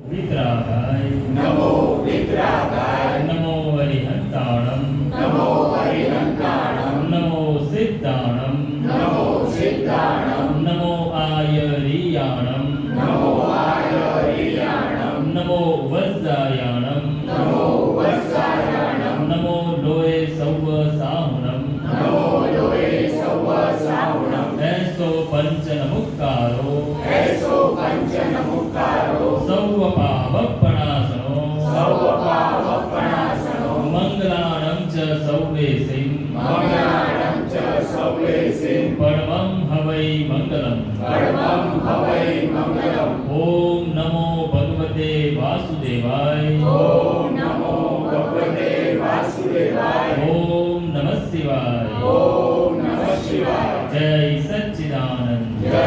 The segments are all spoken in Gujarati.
વિતરાગાય નમો વિતરાગાય નમો હરિહંતાણમ નમો હરિહંતાણમ નમો સિદ્ધાણમ નમો સિદ્ધાણમ નમો આયરિયાણમ નમો આયરિયાણમ નમો વજ્જાયાણમ નમો વત્સાયાણમ નમો લોય સૌવ સાહુણમ નમો લોય સૌવ સાહુણમ એસો પંચન મુક્કારો એસો પંચન મુક્કારો સૌવ પાવપણાસનો સૌ પાવપણાસનો મંગલાણમ ચ સૌવે સિંહ મંગલાણમ ચ સૌવે સિંહ પરમં હવૈ મંગલમ પરમં હવૈ મંગલમ ઓમ નમો ભગવતે વાસુદેવાય ઓમ નમો ભગવતે વાસુદેવાય ઓમ નમઃ શિવાય ઓમ નમઃ શિવાય જય સચ્ચિદાનંદ જય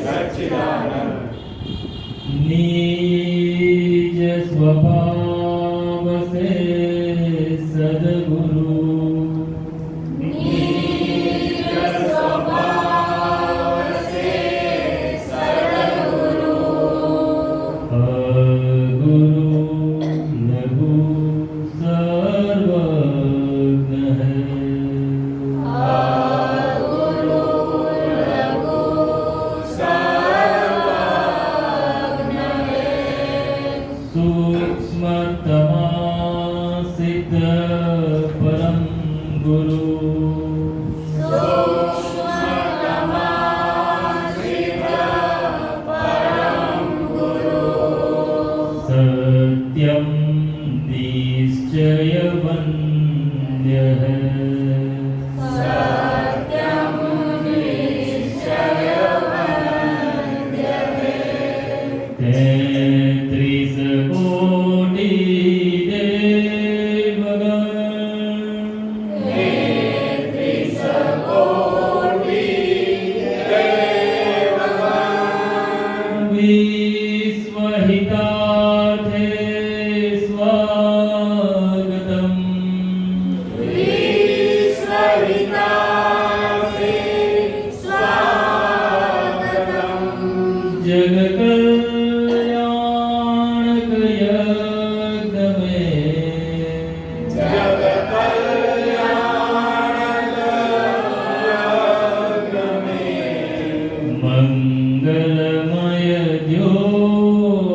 સચ્ચિદાનંદ નિજ સ્વભાવ સે સદગુરુ નિજ સ્વભાવ સે સદગુરુ ગુરુ લઘુ સર્વજ્ઞ હૈ ગુરુ લઘુ સર્વજ્ઞ સૂક્ષ્મતમા સિદ્ધ પરમ ગુરુ સત્યમ નિશ્ચય વંદ્ય સત્યમ નિશ્ચય વંદ્ય તેત્રીસ કોટી દેવગણ તેત્રીસ કોટી દેવગણ વિશ્વહિતાર્થે સ્વાગતમ વિશ્વહિતાર્થે સ્વાગતમ જગકલ્યાણક યજ્ઞમે મંગલમય દ્યોઆશિષમ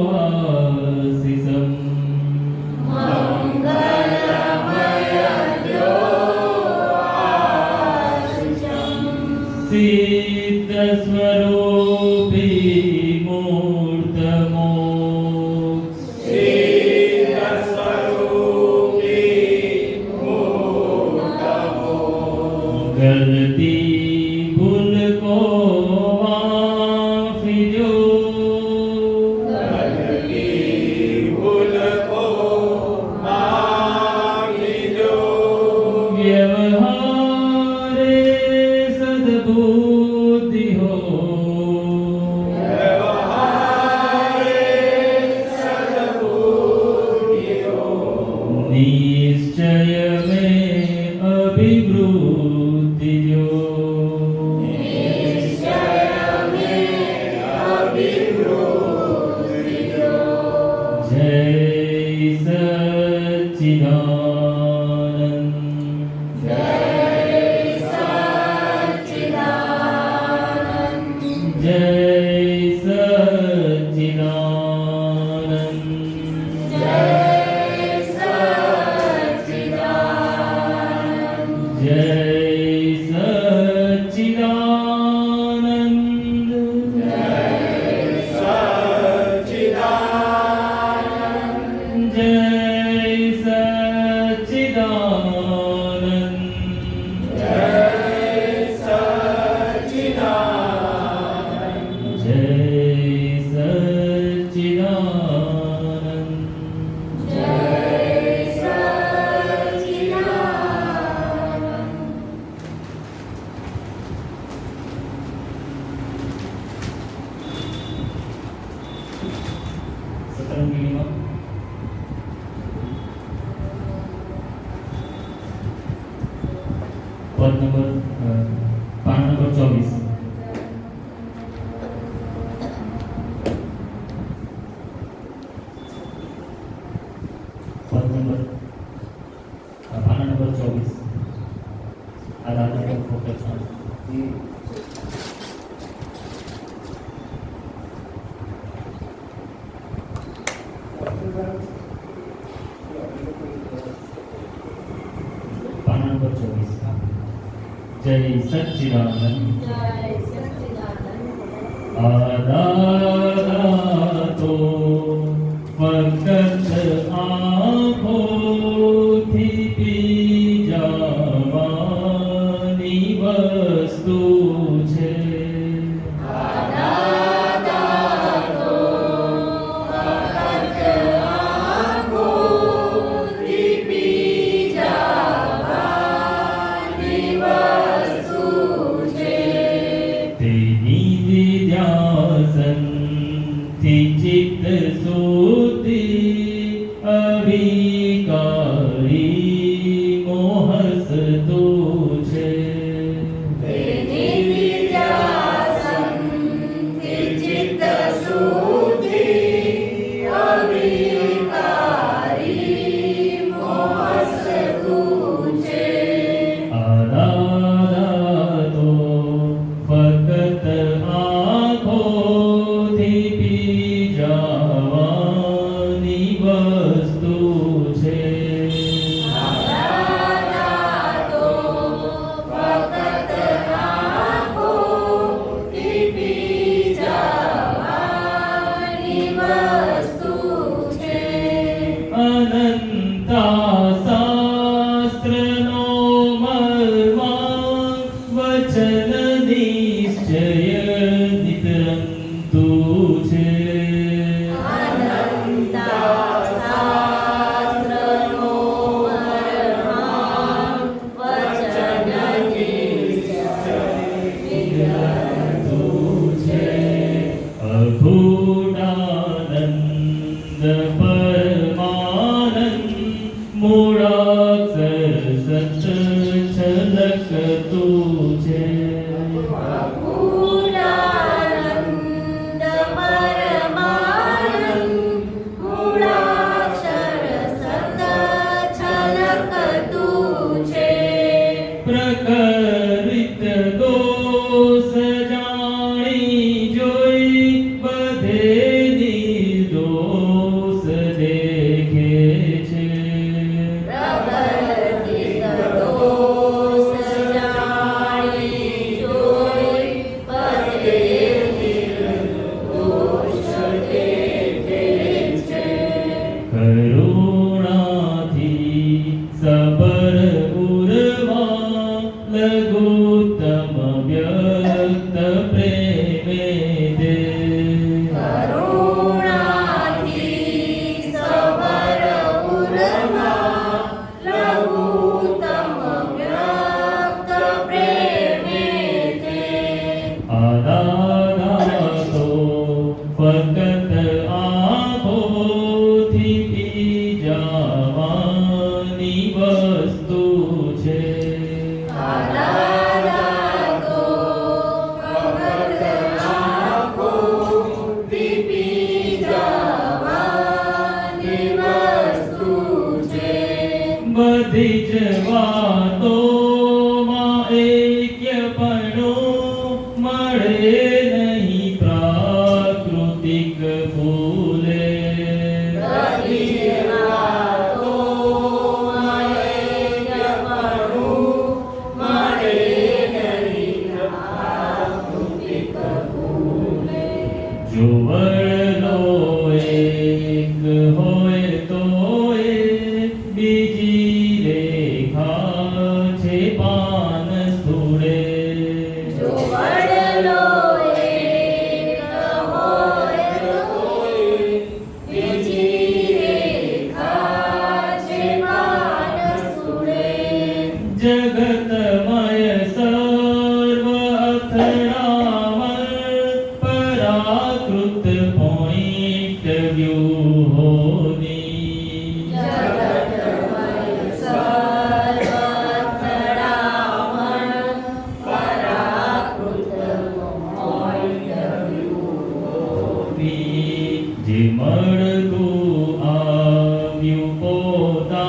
સિદ્ધ સ્વરૂપી મૂર્ત મોક્ષ ગલતી ભૂલ કો માફી જો વ્યવહારે સદબુદ્ધિ હો નિશ્ચય में अभिवृद्धि जो जय सच्चिदानंद जय सच्चिदानंद जय सच्चिदानंद जय सच्चिदानंद जय सच्चिदानंद સતરંગીમાં પદ નંબર પાન નંબર 24 ॐ નંબર પાના નંબર 24 આ દાદાનું ફોકસ પાના નંબર 24 જય સચ્ચિદાનંદ આદા તો ફક્ત આંખોથી પી જવાની વસ્તુ છે. ચિત્ત શુદ્ધિ અવિકારી મોહસ તું છે. આદા તો ફક્ત આંખોથી પી જવાની વસ્તુ છે. અનંતા શાસ્ત્રનો મર્મા વચન નિશ્ચય નિતરંતુ છે. અખૂટાનંદ પરમાનંદ મૂળાક્ષર સત છલકતું છે. પ્રકૃત દોષ જાણી જોઈ બધે નિર્દોષ દેખે છે. કરુણાથી સબર ઉર્વા લઘુત્તમ વ્યક્ત પ્રેમે દે. આદા તો ફક્ત આંખોથી પી જવાની વસ્તુ છે. બધી જ વાતોમાં એક્યપણું મળે નહીં પ્રાકૃતિક ફૂલે. જો વડલો એક હોય તો એ બીજી રેખા છે પાન સ્થૂળે. જગતમય સર્વ અથડામણ પરાકૃત પોઈન્ટ વ્યૂહોની. જે મળતું આવ્યું પોતા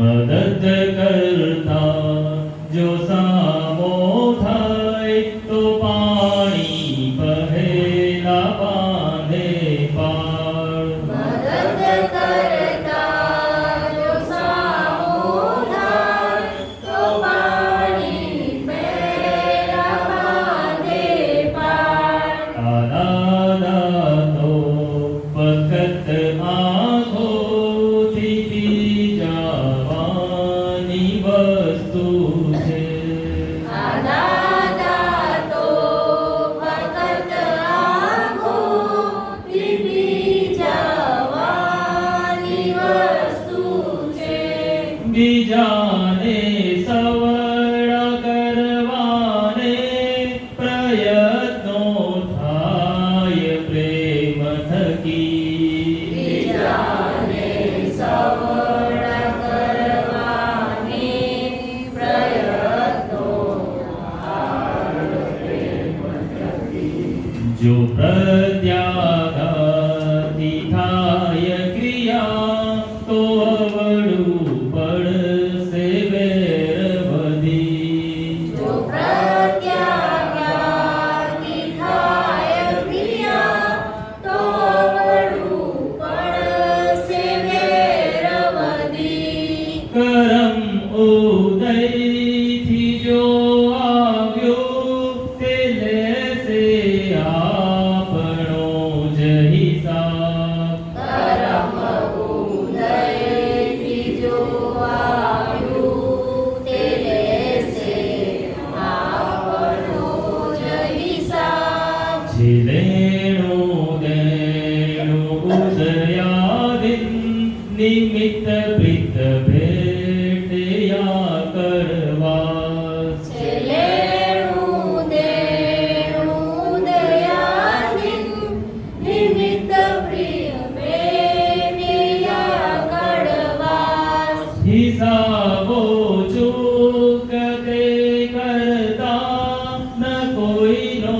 મદદ કરતા જો સામો થાય તો પાણી પહેલા બાંધે પાળ. મદદ કરતા જો સામો થાય તો પાણી પહેલા બાંધે પાળ. આદા તો ફક્ત આંખોથી પી જવાની વસ્તુ છે. આ દાદા તો ફક્ત આંખોથી પી જવાની વસ્તુ છે. બીજાને સવડા કરવાને પ્રયત્નો થાય પ્રેમ થકી. બીજાને સવડા કરવાને પ્રયત્નો જો પ્રત્યાઘાતી થાય ક્રિયા તો અવળું પડશે વેર બધી. જો પ્રત્યાઘાતી થાય ક્રિયા તો અવળું પડશે વેર બધી. કરમ ઉદયથી જો આવ્યો તે લેશે આપણો જ હિસાબ. કરમ ઉદયથી જો આવ્યું તે લેશે આપણો જ હિસાબ. જે લેણું દેણું ઉદયાદિન નિમિત્ત પ્રીત ભેટયા કરવાસ. છે લેણું દેણું દયાદિન નિમિત્ત પ્રિય પ્રેમિયા કડવાસ. હિસાબો ચૂકતે કરતા ન કોઈનો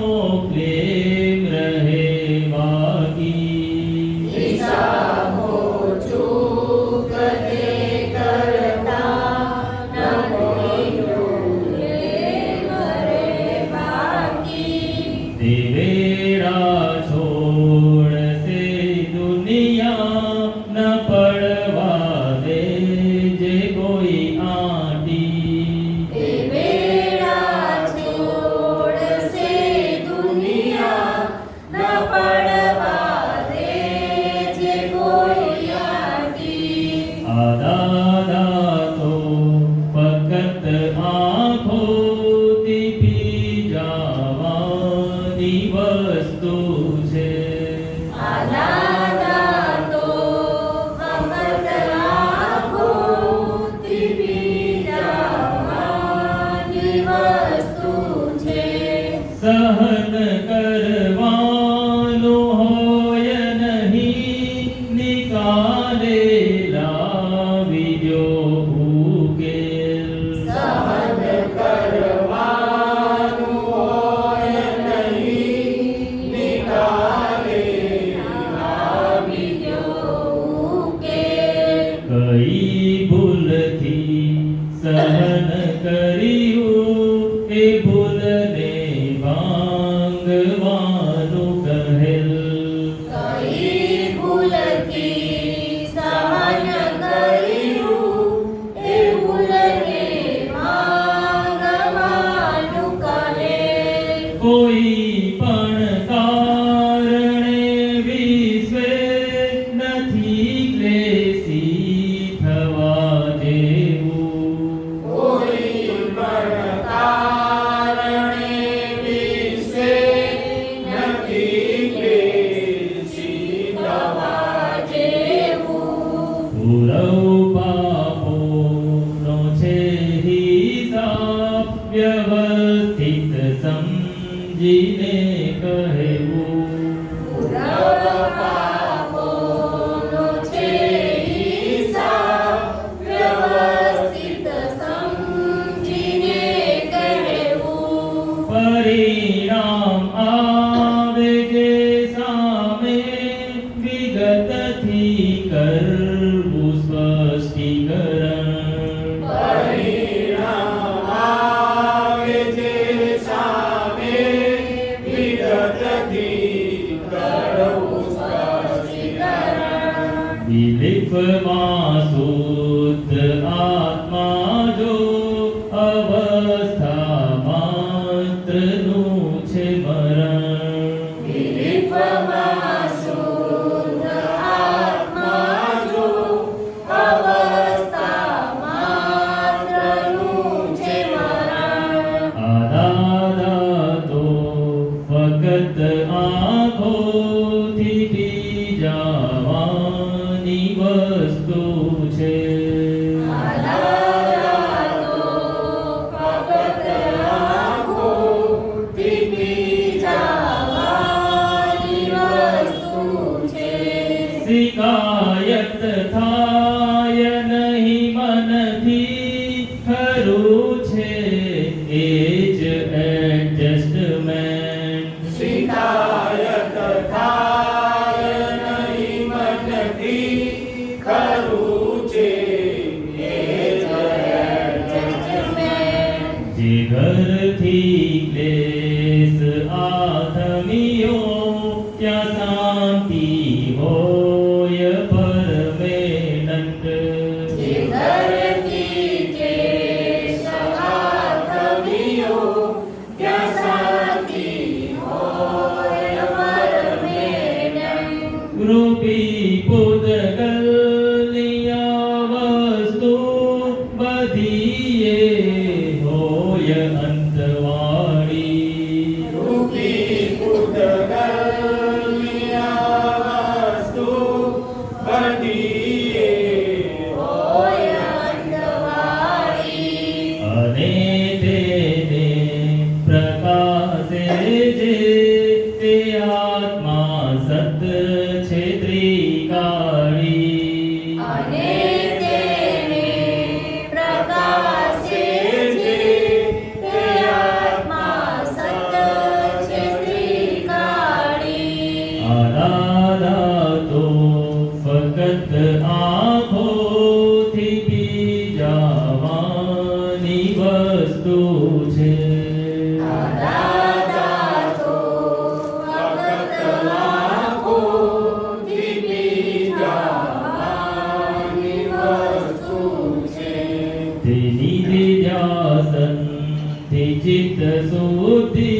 પ્રેમ રહે બાકી. હિસાબો ચૂકતે કરતા ન કોઈનો પ્રેમ રહે બાકી. તે વેળા છોડશે દુનિયા ન પડવા દે જે કોઈ આંટી. તે વેળા છોડશે દુનિયા ન પડવા દે જે કોઈ આંટી. આ દાદા તો ફક્ત આંખોથી પી જવાની વસ્તુ છે. આ દાદા તો ફક્ત આંખોથી પી જવાની વસ્તુ છે. સહન કરવાનું હોય નહીં નિકાલે લાવી દો ઉકેલ. સહન કરવાનું હોય નહીં નિકાલે લાવી દો ઉકેલ. કઈ ભૂલથી સહન કર્યું એ ભૂલને ભાંગવાનું કહેલ. કઈ ભૂલથી સહન કર્યું એ ભૂલને માંગવાનું કહે. કોઈ પણ કારણે વિશ્વે નથી ક્લેશી થવા જેવું. કોઈ પણ કારણે વિશે નથી ક્લેશી થવા જેવું. પૂરવ પાપોનો છે હિસાબ વ્યવસ્થિત સમજીને કહેવું. પૂરવ પાપોનો છે હિસાબ વ્યવસ્થિત સમજીને કહેવું. પરિણામ આવે જે સામે વિગતથી કરવું સ્પષ્ટીકરણ. આત્મા જો અવસ્થા માત્રનું છે મરણ. વિલીપમાં શુદ્ધ આત્મા જો અવસ્થા માત્રનું છે મરણ. આદાદા તો ફકત આંખોથી પી જવાની વસ્તુ છે. શિકાયત થાય નહીં મનથી ખરું છે એ જ એડજસ્ટમેન્ટ. શિકાયત થાય નહીં મનથી ખરું છે એ જ એડજસ્ટમેન્ટ. જે ઘરથી ક્લેશ આથમીઓ ત્યાં શાંતિ હોય પરમેનન્ટ. જે ઘરથી ક્લેશ આથમીઓ ત્યાં શાંતિ હોય પરમેનન્ટ. રૂપી પૂતગલની વસ્તુ બધીએ હોય અંતવાળી. રૂપી પૂતગલની વસ્તુ બધીએ હોય અંતવાળી. અને તેને પ્રકાશે જે તે આત્મા સત છે ત્રિકાળી. અને તેને પ્રકાશે જે તે આત્મા સત છે ત્રિકાળી. આદાદા તો ફકત આંખોથી પી જવાની વસ્તુ છે. દાદા તો ફક્ત આંખોથી પી જવાની વસ્તુ છે. તેની ધ્યાસનથી ચિત્ત શુદ્ધિ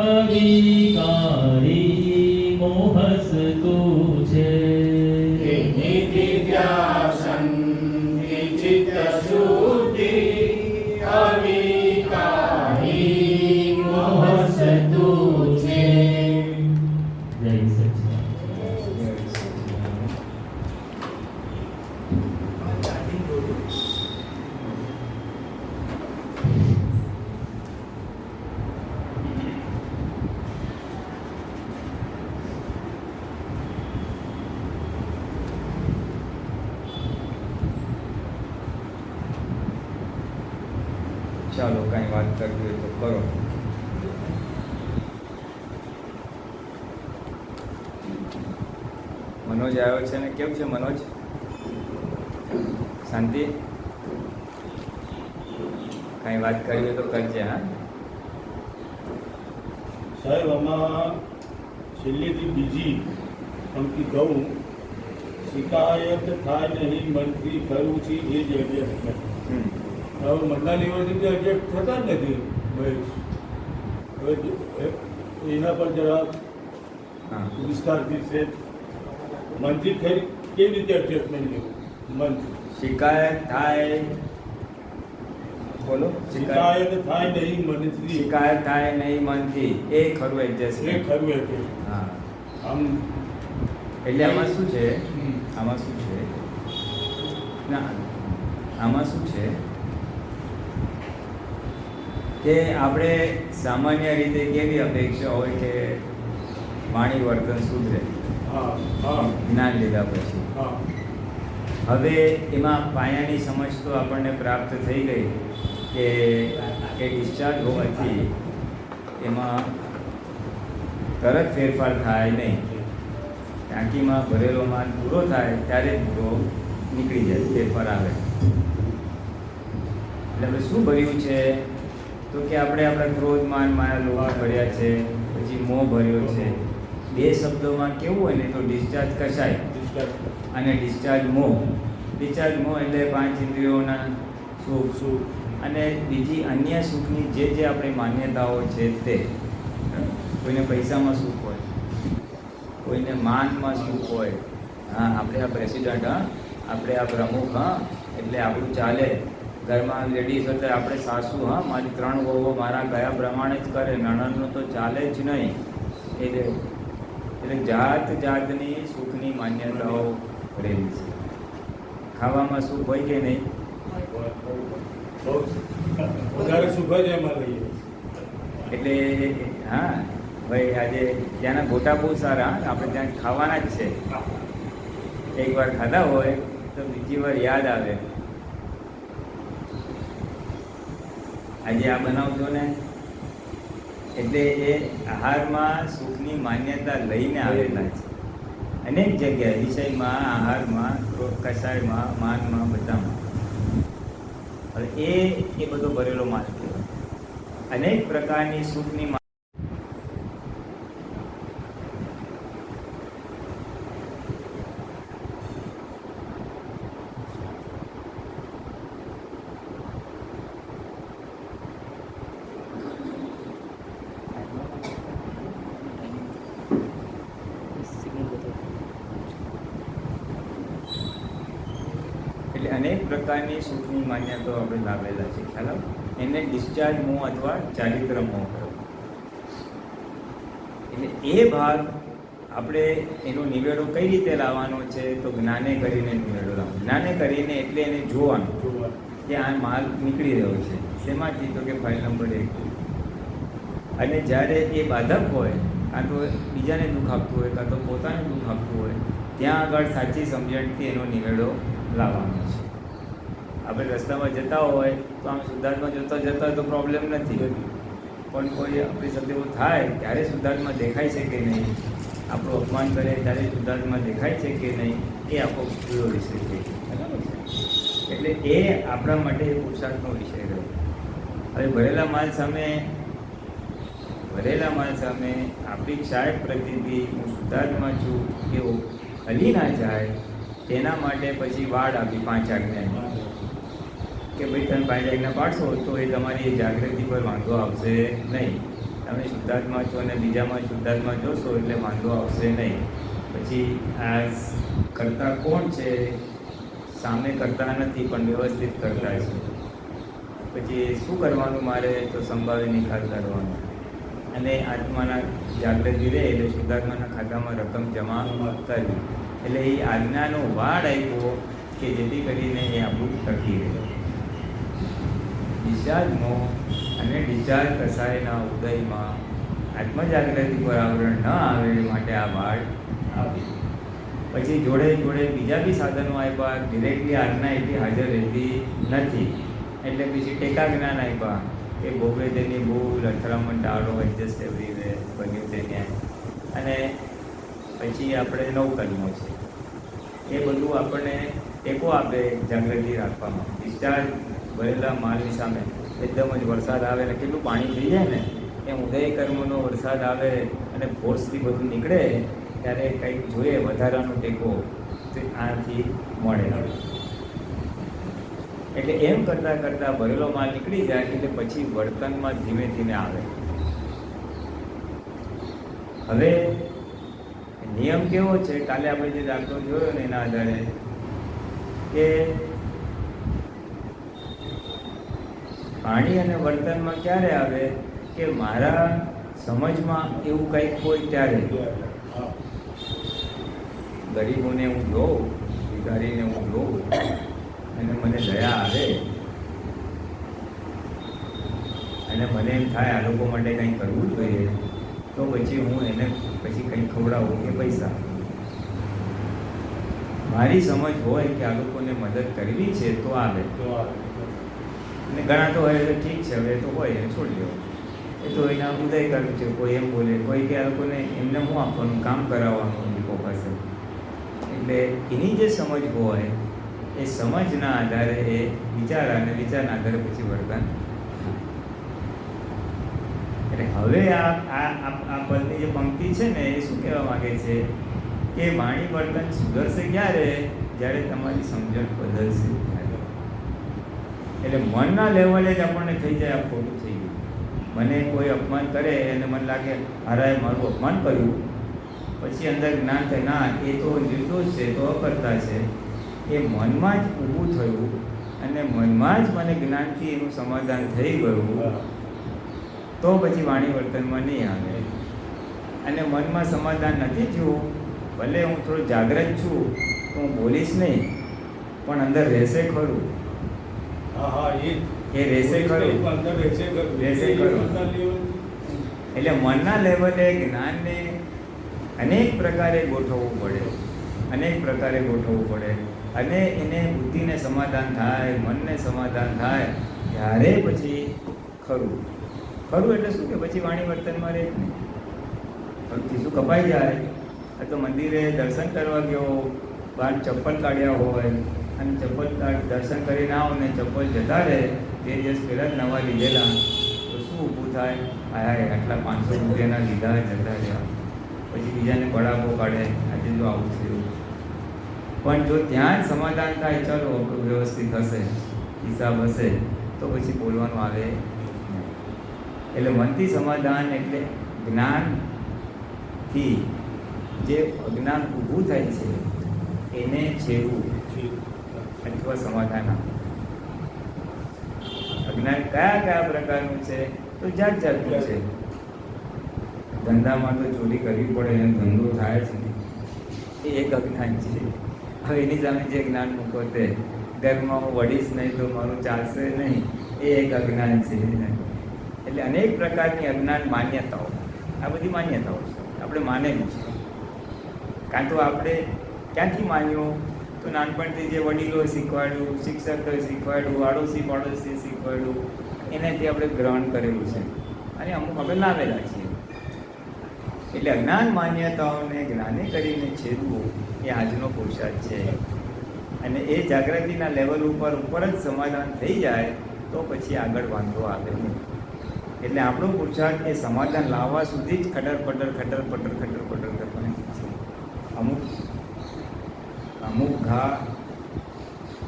અવિકારી મોહસ્તું છે. તેની દિવ્યાસનથી ચિત્ત શુદ્ધિ અવિકારી મોહસ્તું છે. જય સચ્ચિદાનંદ. ચાલો કાંઈ વાત કરવી હોય તો કરો. મનોજ આવ્યો છે ને? કેમ છે મનોજ? શાંતિ? કાંઈ વાત કરવી હોય તો કરજે. હા, સાહેબ આમાં છેલ્લેથી બીજી પંક્તિ કહું, શિકાયત થાય નહીં મનથી ખરું છે એ જ એડજસ્ટમેન્ટ. હવે મનના લેવલથી બી એડજસ્ટ થતા જ નથી મહેશ. હવે એના પર જરા હા. વિસ્તારથી છે મનથી ખરી કેવી રીતે એડજસ્ટમેન્ટ લેવું મનથી. શિકાયત થાય, બોલો. શિકાયત થાય નહીં મનથી શિકાયત થાય નહીં મનથી એ ખરું એ એડજસ્ટમેન્ટ. ખરું એટલે હા, આમ એટલે આમાં શું છે? આમાં શું છે? ના, આમાં શું છે કે આપણે સામાન્ય રીતે કેવી અપેક્ષા હોય કે વાણી વર્તન સુધરે હા હા જ્ઞાન લીધા પછી. હા હવે એમાં પાયાની સમજ તો આપણને પ્રાપ્ત થઈ ગઈ કે ડિસ્ચાર્જ હોવાથી એમાં તરત ફેરફાર થાય નહીં. ટાંકીમાં ભરેલો માલ પૂરો થાય ત્યારે જ પૂરો નીકળી જાય, ફેરફાર આવે. એટલે આપણે શું ભર્યું છે તો કે આપણે આપણા ક્રોધ, માન, માયા, લોભ ભર્યા છે, પછી મોહ ભર્યો છે. બે શબ્દોમાં કેવું હોય ને તો ડિસ્ચાર્જ કશાય અને ડિસ્ચાર્જ મોહ. ડિસ્ચાર્જ મોહ એટલે પાંચ ઇન્દ્રિયોના સુખ સુખ. અને બીજી અન્ય સુખની જે આપણી માન્યતાઓ છે તે. કોઈને પૈસામાં સુખ હોય, કોઈને માનમાં સુખ હોય. હા, આપણે આ પ્રેસિડન્ટ, હા, આપણે આ પ્રમુખ, હા, એટલે આપણું ચાલે. ઘરમાં લેડીઝ હોય તો આપણે સાસુ, હા, મારી 3 વહુઓ મારા કયા પ્રમાણે જ કરે, નણંદનું તો ચાલે જ નહીં. એટલે જાત જાતની સુખની માન્યતાઓ રહેલી છે. ખાવામાં સુખ હોય કે નહીં? બહુ વધારે સુખ જ એમાં રહીએ. એટલે હા ભાઈ, આજે ત્યાંના ગોટા બહુ સારા, હા, આપણે ત્યાં ખાવાના જ છે. એકવાર ખાધા હોય તો બીજી વાર યાદ આવે. આજે આ બનાવજો ને. એટલે એ આહારમાં સુખની માન્યતા લઈને આવેલા છે. અનેક જગ્યાએ વિષયમાં, આહારમાં, કસાયમાં, માનમાં, બધામાં. હવે એ બધો ભરેલો માલ કહેવાય. અનેક પ્રકારની સુખની એટલે અનેક પ્રકારની સુખની માન્યતાઓ આપણે લાવેલા છે. ખ્યાલ આવે? એને ડિસ્ચાર્જ મોહ અથવા ચારિત્ર મોહ કહ્યું. એટલે એ ભાગ આપણે એનો નિવેડો કઈ રીતે લાવવાનો છે? તો જ્ઞાને કરીને નિવેડો લાવવાનો. જ્ઞાને કરીને એટલે એને જોવાનું કે આ માલ નીકળી રહ્યો છે. શેમાંથી? તો કે ફાઇલ નંબર 1. અને જ્યારે એ બાધક હોય, કાં તો બીજાને દુઃખ આપતું હોય, કાં તો પોતાને દુઃખ આપતું હોય, ત્યાં આગળ સાચી સમજણથી એનો નિવેડો લાવવાનો છે. આપણે રસ્તામાં જતા હોય તો આમ શુદ્ધાર્થમાં જતા જતા તો પ્રોબ્લેમ નથી, પણ કોઈ આપણી સાથે એવું થાય ત્યારે શુદ્ધાર્થમાં દેખાય છે કે નહીં, આપણું અપમાન કરે ત્યારે શુદ્ધાર્થમાં દેખાય છે કે નહીં, એ આપણો પૂરો વિષય છે. બરાબર છે? એટલે એ આપણા માટે પુરુષાર્થનો વિષય રહ્યો. હવે ભરેલા માલ સામે આપણી ક્ષાયક પ્રતિથી હું શુદ્ધાર્થમાં છું એવું હલી ના જાય, તેના માટે પછી વાડ આપી 5 આજ્ઞા કે ભાઈ તમે 5 આજ્ઞા પાડશો તો એ તમારી જાગૃતિ પર વાંધો આવશે નહીં. તમે શુદ્ધાર્થમાં છો અને બીજામાં શુદ્ધાર્થમાં જોશો એટલે વાંધો આવશે નહીં. પછી આ કરતા કોણ છે? સામે કરતા નથી પણ વ્યવસ્થિત કરતા છે. પછી શું કરવાનું મારે? તો સંભાવે નિખાર કરવાનો અને આત્માના જાગૃતિ રહે એટલે શુદ્ધાત્માના ખાતામાં રકમ જમા કરવી. એટલે એ આજ્ઞાનો વાડ આપ્યો કે જેથી કરીને એ આપણું ટકી રહે. ડિસ્ચાર્જ મોહ અને ડિસ્ચાર્જ કસાયના ઉદયમાં આત્મજાગૃતિ પર આવરણ ન આવે માટે આ વાડ આપી. પછી જોડે જોડે બીજા બી સાધનો આપ્યા. ડિરેક્ટલી આજ્ઞા એટલી હાજર રહેતી નથી, એટલે પછી ટેકા જ્ઞાન આપ્યા કે ભોગવે તેની ભૂલ, અથડામણ ટાળો, એડજસ્ટ એવરીવે, બન્યું તે ન્યાય. અને પછી આપણે 9 કર્મો છે એ બધું આપણને ટેકો આપે જાગૃતિ રાખવામાં. ડિસ્ચાર્જ ભરેલા માલની સામે એકદમ જ વરસાદ આવે ને કેટલું પાણી થઈ જાય ને, એમ ઉદય કર્મનો વરસાદ આવે અને ફોર્સથી બધું નીકળે ત્યારે કંઈક જોઈએ વધારાનો ટેકો આનાથી મળે. એટલે એમ કરતાં કરતાં ભરેલો માલ નીકળી જાય એટલે પછી વર્તનમાં ધીમે ધીમે આવે. હવે નિયમ કેવો છે? કાલે આપણે જે દાખલો જોયો ને એના આધારે કે પાણી અને વર્તનમાં ક્યારે આવે કે મારા સમજમાં એવું કંઈક હોય ત્યારે. ગરીબોને હું જોઉં, ભિખારીને હું જોઉં અને મને દયા આવે અને મને એમ થાય આ લોકો માટે કંઈ કરવું જોઈએ, તો પછી હું એને પછી કંઈ ખવડાવું કે પૈસા. મારી સમજ હોય કે આ લોકોને મદદ કરવી છે તો આવે. અને ઘણા તો હોય ઠીક છે, હવે તો હોય એને છોડી દો, એ તો એના ઉદય કર્મ છે. કોઈ એમ બોલે, કોઈ કે આ લોકોને એમને શું આપવાનું, કામ કરાવવાનું લોકો પાસે. એટલે એની જે સમજ હોય એ સમજના આધારે એ વિચાર અને વિચારના આધારે પછી વર્તન. એટલે હવે આ પદની જે પંક્તિ છે ને એ શું કહેવા માંગે છે કે વાણી વર્તન સુધરશે ક્યારે? જ્યારે તમારી સમજણ બદલશે. એટલે મનના લેવલે જ આપણને થઈ જાય આ ખોટું થઈ ગયું. મને કોઈ અપમાન કરે અને મને લાગે હારાએ મારું અપમાન કર્યું, પછી અંદર જ્ઞાન થાય ના એ તો નિર્દોષ છે, તો અકર્તા છે. એ મનમાં જ ઊભું થયું અને મનમાં જ મને જ્ઞાનથી એનું સમાધાન થઈ ગયું, તો પછી વાણી વર્તનમાં નહીં આવે. અને મનમાં સમાધાન નથી થયું, ભલે હું થોડો જાગ્રત છું તો હું બોલીશ નહીં, પણ અંદર રહેશે ખરું. હા હા એ રહેશે ખરું. અંદર રહેશે ખરું. રહેશે ખરું. મનના level. એટલે મનના લેવલે જ્ઞાનને અનેક પ્રકારે ગોઠવવું પડે, અનેક પ્રકારે ગોઠવવું પડે, અને એને બુદ્ધિને સમાધાન થાય, મનને સમાધાન થાય ત્યારે પછી ખરું. ખરું એટલે શું કે પછી વાણી વર્તનમાં રહે જ નહીં. ખીસું કપાઈ જાય. આ તો મંદિરે દર્શન કરવા ગયો, બહાર ચપ્પલ કાઢ્યા હોય અને દર્શન કરીને આવો ને ચપ્પલ જતા રહે, 2 દિવસ પહેલાં જ નવા લીધેલા, તો શું ઊભું થાય? હાય આટલા 500 રૂપિયાના લીધા જતા રહ્યા, પછી બીજાને બળાવો કાઢે, આજે જો આવું થયું. પણ જો ત્યાં જ સમાધાન થાય, ચાલો આપણું વ્યવસ્થિત હશે, હિસાબ હશે, તો પછી બોલવાનું આવે નહીં. એટલે મનથી સમાધાન એટલે જ્ઞાનથી જે અજ્ઞાન ઊભું થાય છે એને છેડવું અથવા સમાધાન આપવું. અજ્ઞાન કયા કયા પ્રકારનું છે? તો જાત જાતનું છે. ધંધામાં તો ચોરી કરવી પડે અને ધંધો થાય છે, એ એક અજ્ઞાન છે. હવે એની સામે જે જ્ઞાન મૂકો તે ઘરમાં હું વળીશ નહીં તો મારું ચાલશે નહીં, એ એક અજ્ઞાન છે. એટલે અનેક પ્રકારની અજ્ઞાન માન્યતાઓ, આ બધી માન્યતાઓ છે, આપણે માનેલું છે. કાં તો આપણે ક્યાંથી માન્યું? તો નાનપણથી જે વડીલો શીખવાડ્યું, શિક્ષકોએ શીખવાડ્યું, આડોશી પાડોશી શીખવાડ્યું, એનાથી આપણે ગ્રહણ કરેલું છે અને અમુક આપણે લાવેલા છીએ. એટલે અજ્ઞાન માન્યતાઓને જ્ઞાને કરીને છેદવું એ આજનો પુરુષાર્થ છે. અને એ જાગૃતિના લેવલ ઉપર જ સમાધાન થઈ જાય તો પછી આગળ વાંધો આવે નહીં. એટલે આપણો પુરુષાર્થ એ સમાધાન લાવવા સુધી જ ખટર પટર કરવાની છે. અમુક ઘા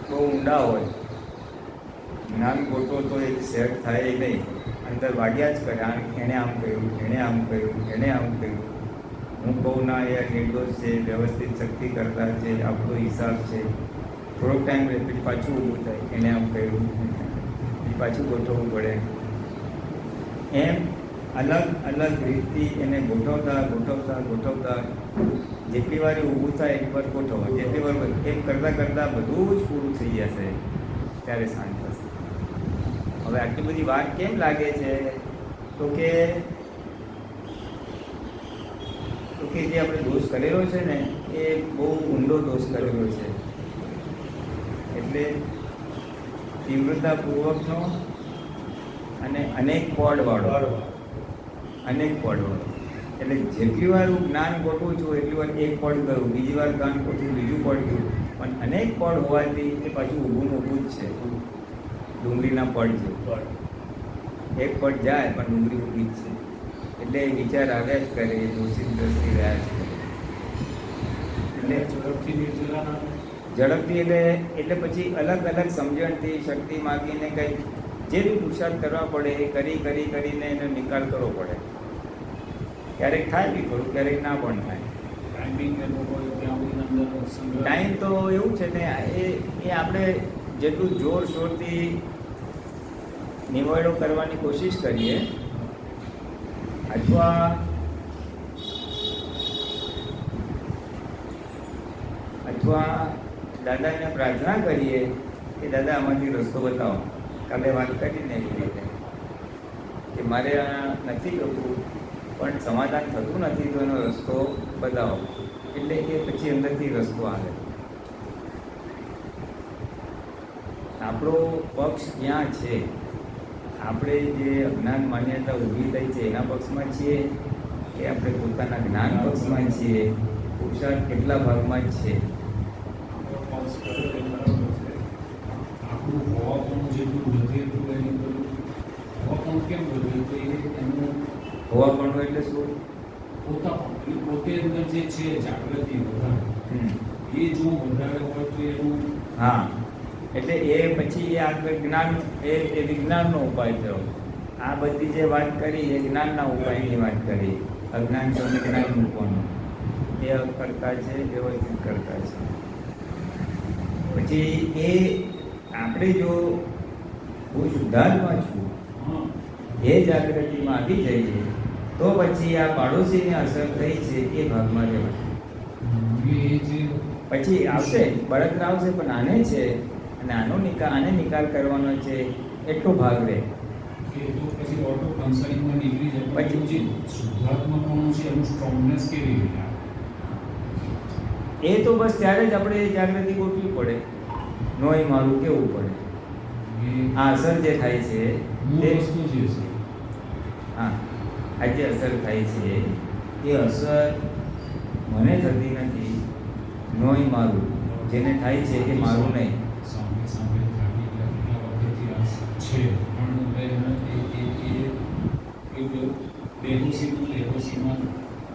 બહુ ઊંડા હોય, જ્ઞાન ગોટો તો એક સેટ થાય નહીં, અંદર વાગ્યા જ કરે. એણે આમ કહ્યું, એણે આમ કહ્યું, એણે આમ કહ્યું. હું કહું ના એ નિર્દોષ છે, વ્યવસ્થિત શક્તિ કરતા છે, આપણો હિસાબ છે. થોડોક ટાઈમ રહે પછી પાછું ઊભું થાય, એણે આમ કહ્યું, પછી પાછું ગોઠવવું પડે. એમ અલગ અલગ રીતથી એને ગોઠવતા જેટલી વાર ઊભું થાય એટલી વાર ગોઠવવા, જેટલી વાર એમ કરતાં બધું જ પૂરું થઈ જશે ત્યારે શાંત થશે. હવે આટલી બધી વાત કેમ લાગે છે? તો કે જે આપણે દોષ કરેલો છે ને એ બહુ ઊંડો દોષ કરેલો છે. એટલે તીવ્રતાપૂર્વકનો અને અનેક પડવાળો. એટલે જેટલી વાર હું જ્ઞાન ગોઠવું છું એટલી વાર એક પડ કરું, બીજી વાર જ્ઞાન ગોઠવું બીજું પડ ગયું, પણ અનેક પડ હોવાથી એ પાછું ઊભું જ છે. ડુંગળીના પડ છે, એક પડ જાય પણ ડુંગળી ઊભી જ છે. એટલે વિચાર આવ્યા જ કરે, દોષિત દ્રષ્ટિ રહ્યા જ કરે. એટલે ઝડપથી એટલે પછી અલગ અલગ સમજણથી શક્તિ માગીને કંઈક જે બી પુરુષાર્થ કરવા પડે એ કરીને એનો નિકાલ કરવો પડે. ક્યારેક થાય બી ખરું, ક્યારેક ના પણ થાય. ટાઈમ તો એવું છે ને એ આપણે જેટલું જોર શોરથી નિવાડો કરવાની કોશિશ કરીએ અથવા દાદાને પ્રાર્થના કરીએ કે દાદા આમાંથી રસ્તો બતાવો. કાલે વાત કરીને એવી રીતે કે મારે આ નથી કરવું પણ સમાધાન થતું નથી, તો એનો રસ્તો બતાવો. એટલે કે પછી અંદરથી રસ્તો આવે. આપણો પક્ષ ક્યાં છે? આપણે જે અજ્ઞાન માન્યતા ઊભી થઈ છે એના પક્ષમાં છીએ કે આપણે પોતાના જ્ઞાન પક્ષમાં છીએ? પુરુષાર્થ કેટલા ભાગમાં જ છે? આપણું હોવાપણું જેટલું વધે એટલું એની બધું હોવાપણું કેમ વધે તો એનું હોવાપણું એટલે શું? પોતાપણું પોતે અંદર જે છે જાગૃતિ વધારે એ જો વધારે હોય તો એનું હા એટલે એ પછી એ આગળ જ્ઞાન એ વિજ્ઞાનનો ઉપાય થયો. આ બધી જે વાત કરી એ જ્ઞાનના ઉપાયની વાત કરી. અજ્ઞાન છે જ્ઞાન મૂકવાનું એ કરતા છે, વ્યવસ્થિત કરતા છે. પછી એ આપણે જો હું શુદ્ધાત્મા છું એ જાગૃતિમાં આવી જઈએ તો પછી આ પાડોશીને અસર થઈ છે એ ભાગમાં રહેવાય. એ જે પછી આવશે બળતરા આવશે પણ આને છે અને આને નિકાલ કરવાનો છે એટલો ભાગ રહે. કે તો પછી ઓટો કન્સર્નિંગમાં નીકળી જાય. પછી પછી જે શુદ્ધાત્માપણું છે એનું સ્ટ્રોંગનેસ કેવી રીતે આવે? એ તો બસ ત્યારે જ આપણે જાગૃતિ ગોઠવી પડે. નોય મારું કેવું પડે. એ આ અસર જે થાય છે મૂળ તે વસ્તુ જે છે હા આ જે અસર થાય છે એ અસર મને થતી નથી. નોય મારું જેને થાય છે એ મારું નહીં. સામે સામે થાકી ગયા કેટલા વખતથી આ છે પણ હવે એ બેહોશીમાં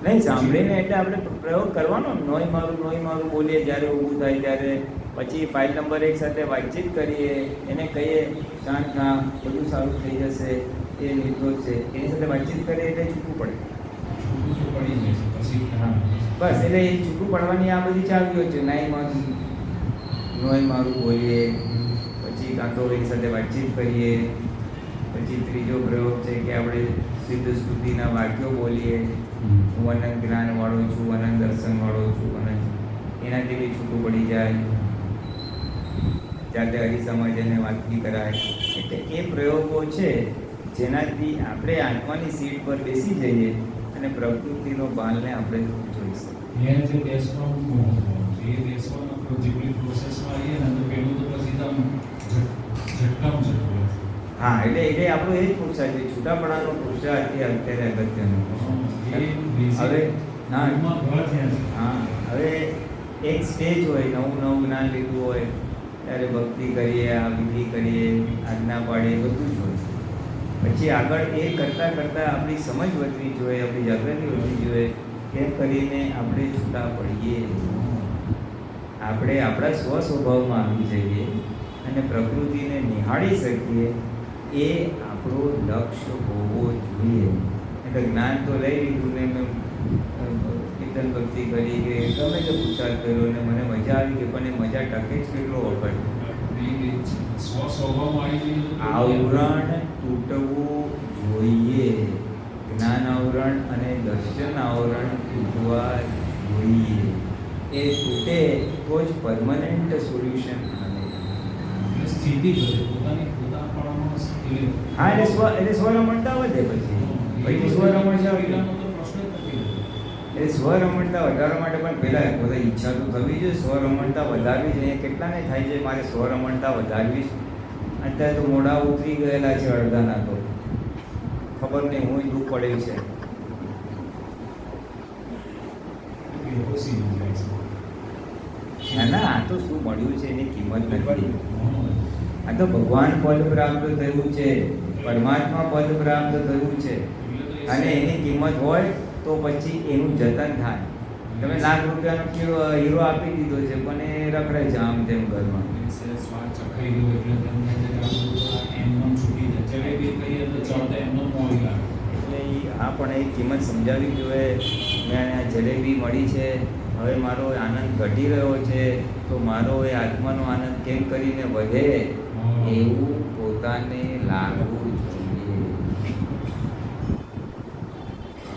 નહીં સાંભળીને એટલે આપણે પ્રયોગ કરવાનો. નોય મારું બોલીએ જ્યારે ઊભું થાય ત્યારે. પછી ફાઇલ નંબર 1 સાથે વાતચીત કરીએ, એને કહીએ શાંત થા, બધું સારું થઈ જશે, એ નિર્દોષ છે, એની સાથે વાતચીત કરીએ એટલે છૂટું પડે. છૂટું તો પડી જાય છે પછી હા બસ એટલે એ છૂટું પડવાની આ બધી ચાવીઓ છે. નોય મારું બોલીએ, પછી કાં તો એની સાથે વાતચીત કરીએ. પછી ત્રીજો પ્રયોગ છે કે આપણે સિદ્ધ સ્તુતિના વાક્યો બોલીએ. હું અનંત જ્ઞાન વાળો છું, અનંત દર્શન વાળો છું, એનાથી બી છૂટું પડી જાય. જાતે હરિસમાજ એને વાતચીત કરાય. એટલે એ પ્રયોગો છે જેનાથી આપણે આત્માની સીટ પર બેસી જઈએ અને પ્રકૃતિનો બાલને આપણે જોઈ શકીએ. એ જે બેસવાનું એ બેસવાનો જેટલી પ્રોસેસમાં આવીએ ને તો પેલું તો પછી તમે ઝટકામ ઝટકો. હા એટલે આપણો એ જ પુરુષાર્થ છે. છૂટાપણાનો પુરુષાર્થ એ અત્યારે અગત્યનો. હવે હા હવે એક સ્ટેજ હોય, નવું જ્ઞાન લીધું હોય ત્યારે ભક્તિ કરીએ, આ વિધિ કરીએ, આજ્ઞા પાડીએ, બધું જ હોય. પછી આગળ એ કરતાં કરતાં આપણી સમજ વધવી જોઈએ, આપણી જાગૃતિ વધવી જોઈએ. એમ કરીને આપણે છૂટા પડીએ, આપણે આપણા સ્વસ્વભાવમાં આવી જઈએ અને પ્રકૃતિને નિહાળી શકીએ. એ આપણો લક્ષ્ય હોવો જોઈએ. એટલે જ્ઞાન તો લઈ લીધું ને મેં કીર્તન ભક્તિ કરી કે ગમે તે પુરુષાર્થ કર્યો ને મને મજા આવી ગઈ, પણ એ મજા ટકે જ કેટલો વખત. સ્વસ્વભાવમાં આવી જઈએ તો આવરણ તૂટવું જોઈએ. જ્ઞાન આવરણ અને દર્શન આવરણ તૂટવા જોઈએ. એ તૂટે તો જ પરમનન્ટ સોલ્યુશન આવે. સ્થિતિ બદલે પોતાનાપણામાં સ્થિતિ. હા એટલે સ્વરમણતા વધે. પછી સ્વરમણતા પ્રશ્ન જ નથી. એ સ્વરમણતા વધારવા માટે પણ પહેલાં બધા ઈચ્છા તો થવી જોઈએ. સ્વરમણતા વધારવી જોઈએ. કેટલાને થાય છે મારે સ્વરમણતા વધારવી. અત્યારે તો મોઢા ઉતરી ગયેલા છે અડધાના. તો ખબર નહીં હું દુઃખ પડેલું છે. બેહોશી થઈ જાય છે. ના આ તો શું મળ્યું છે એની કિંમત નથી. આ તો ભગવાન પદ પ્રાપ્ત થયું છે, પરમાત્મા પદ પ્રાપ્ત થયું છે અને એની કિંમત હોય તો પછી એનું જતન થાય. તમે લાખ રૂપિયાનો હીરો આપી દીધો છે પણ એ રખડે છે આમ તેમ ઘરમાં. સ્વાદ ચખાઈ ગયો એટલે તમને એમનો છૂટી જાય. જલેબી કહીએ તો ચાલતા એમનો મોડી લાગે. એટલે આ પણ એ કિંમત સમજાવવી જોઈએ. મેં આ જલેબી મળી છે, હવે મારો આનંદ ઘટી રહ્યો છે તો મારો એ આત્માનો આનંદ કેમ કરીને વધે એવું પોતાને લાગવું જોઈએ.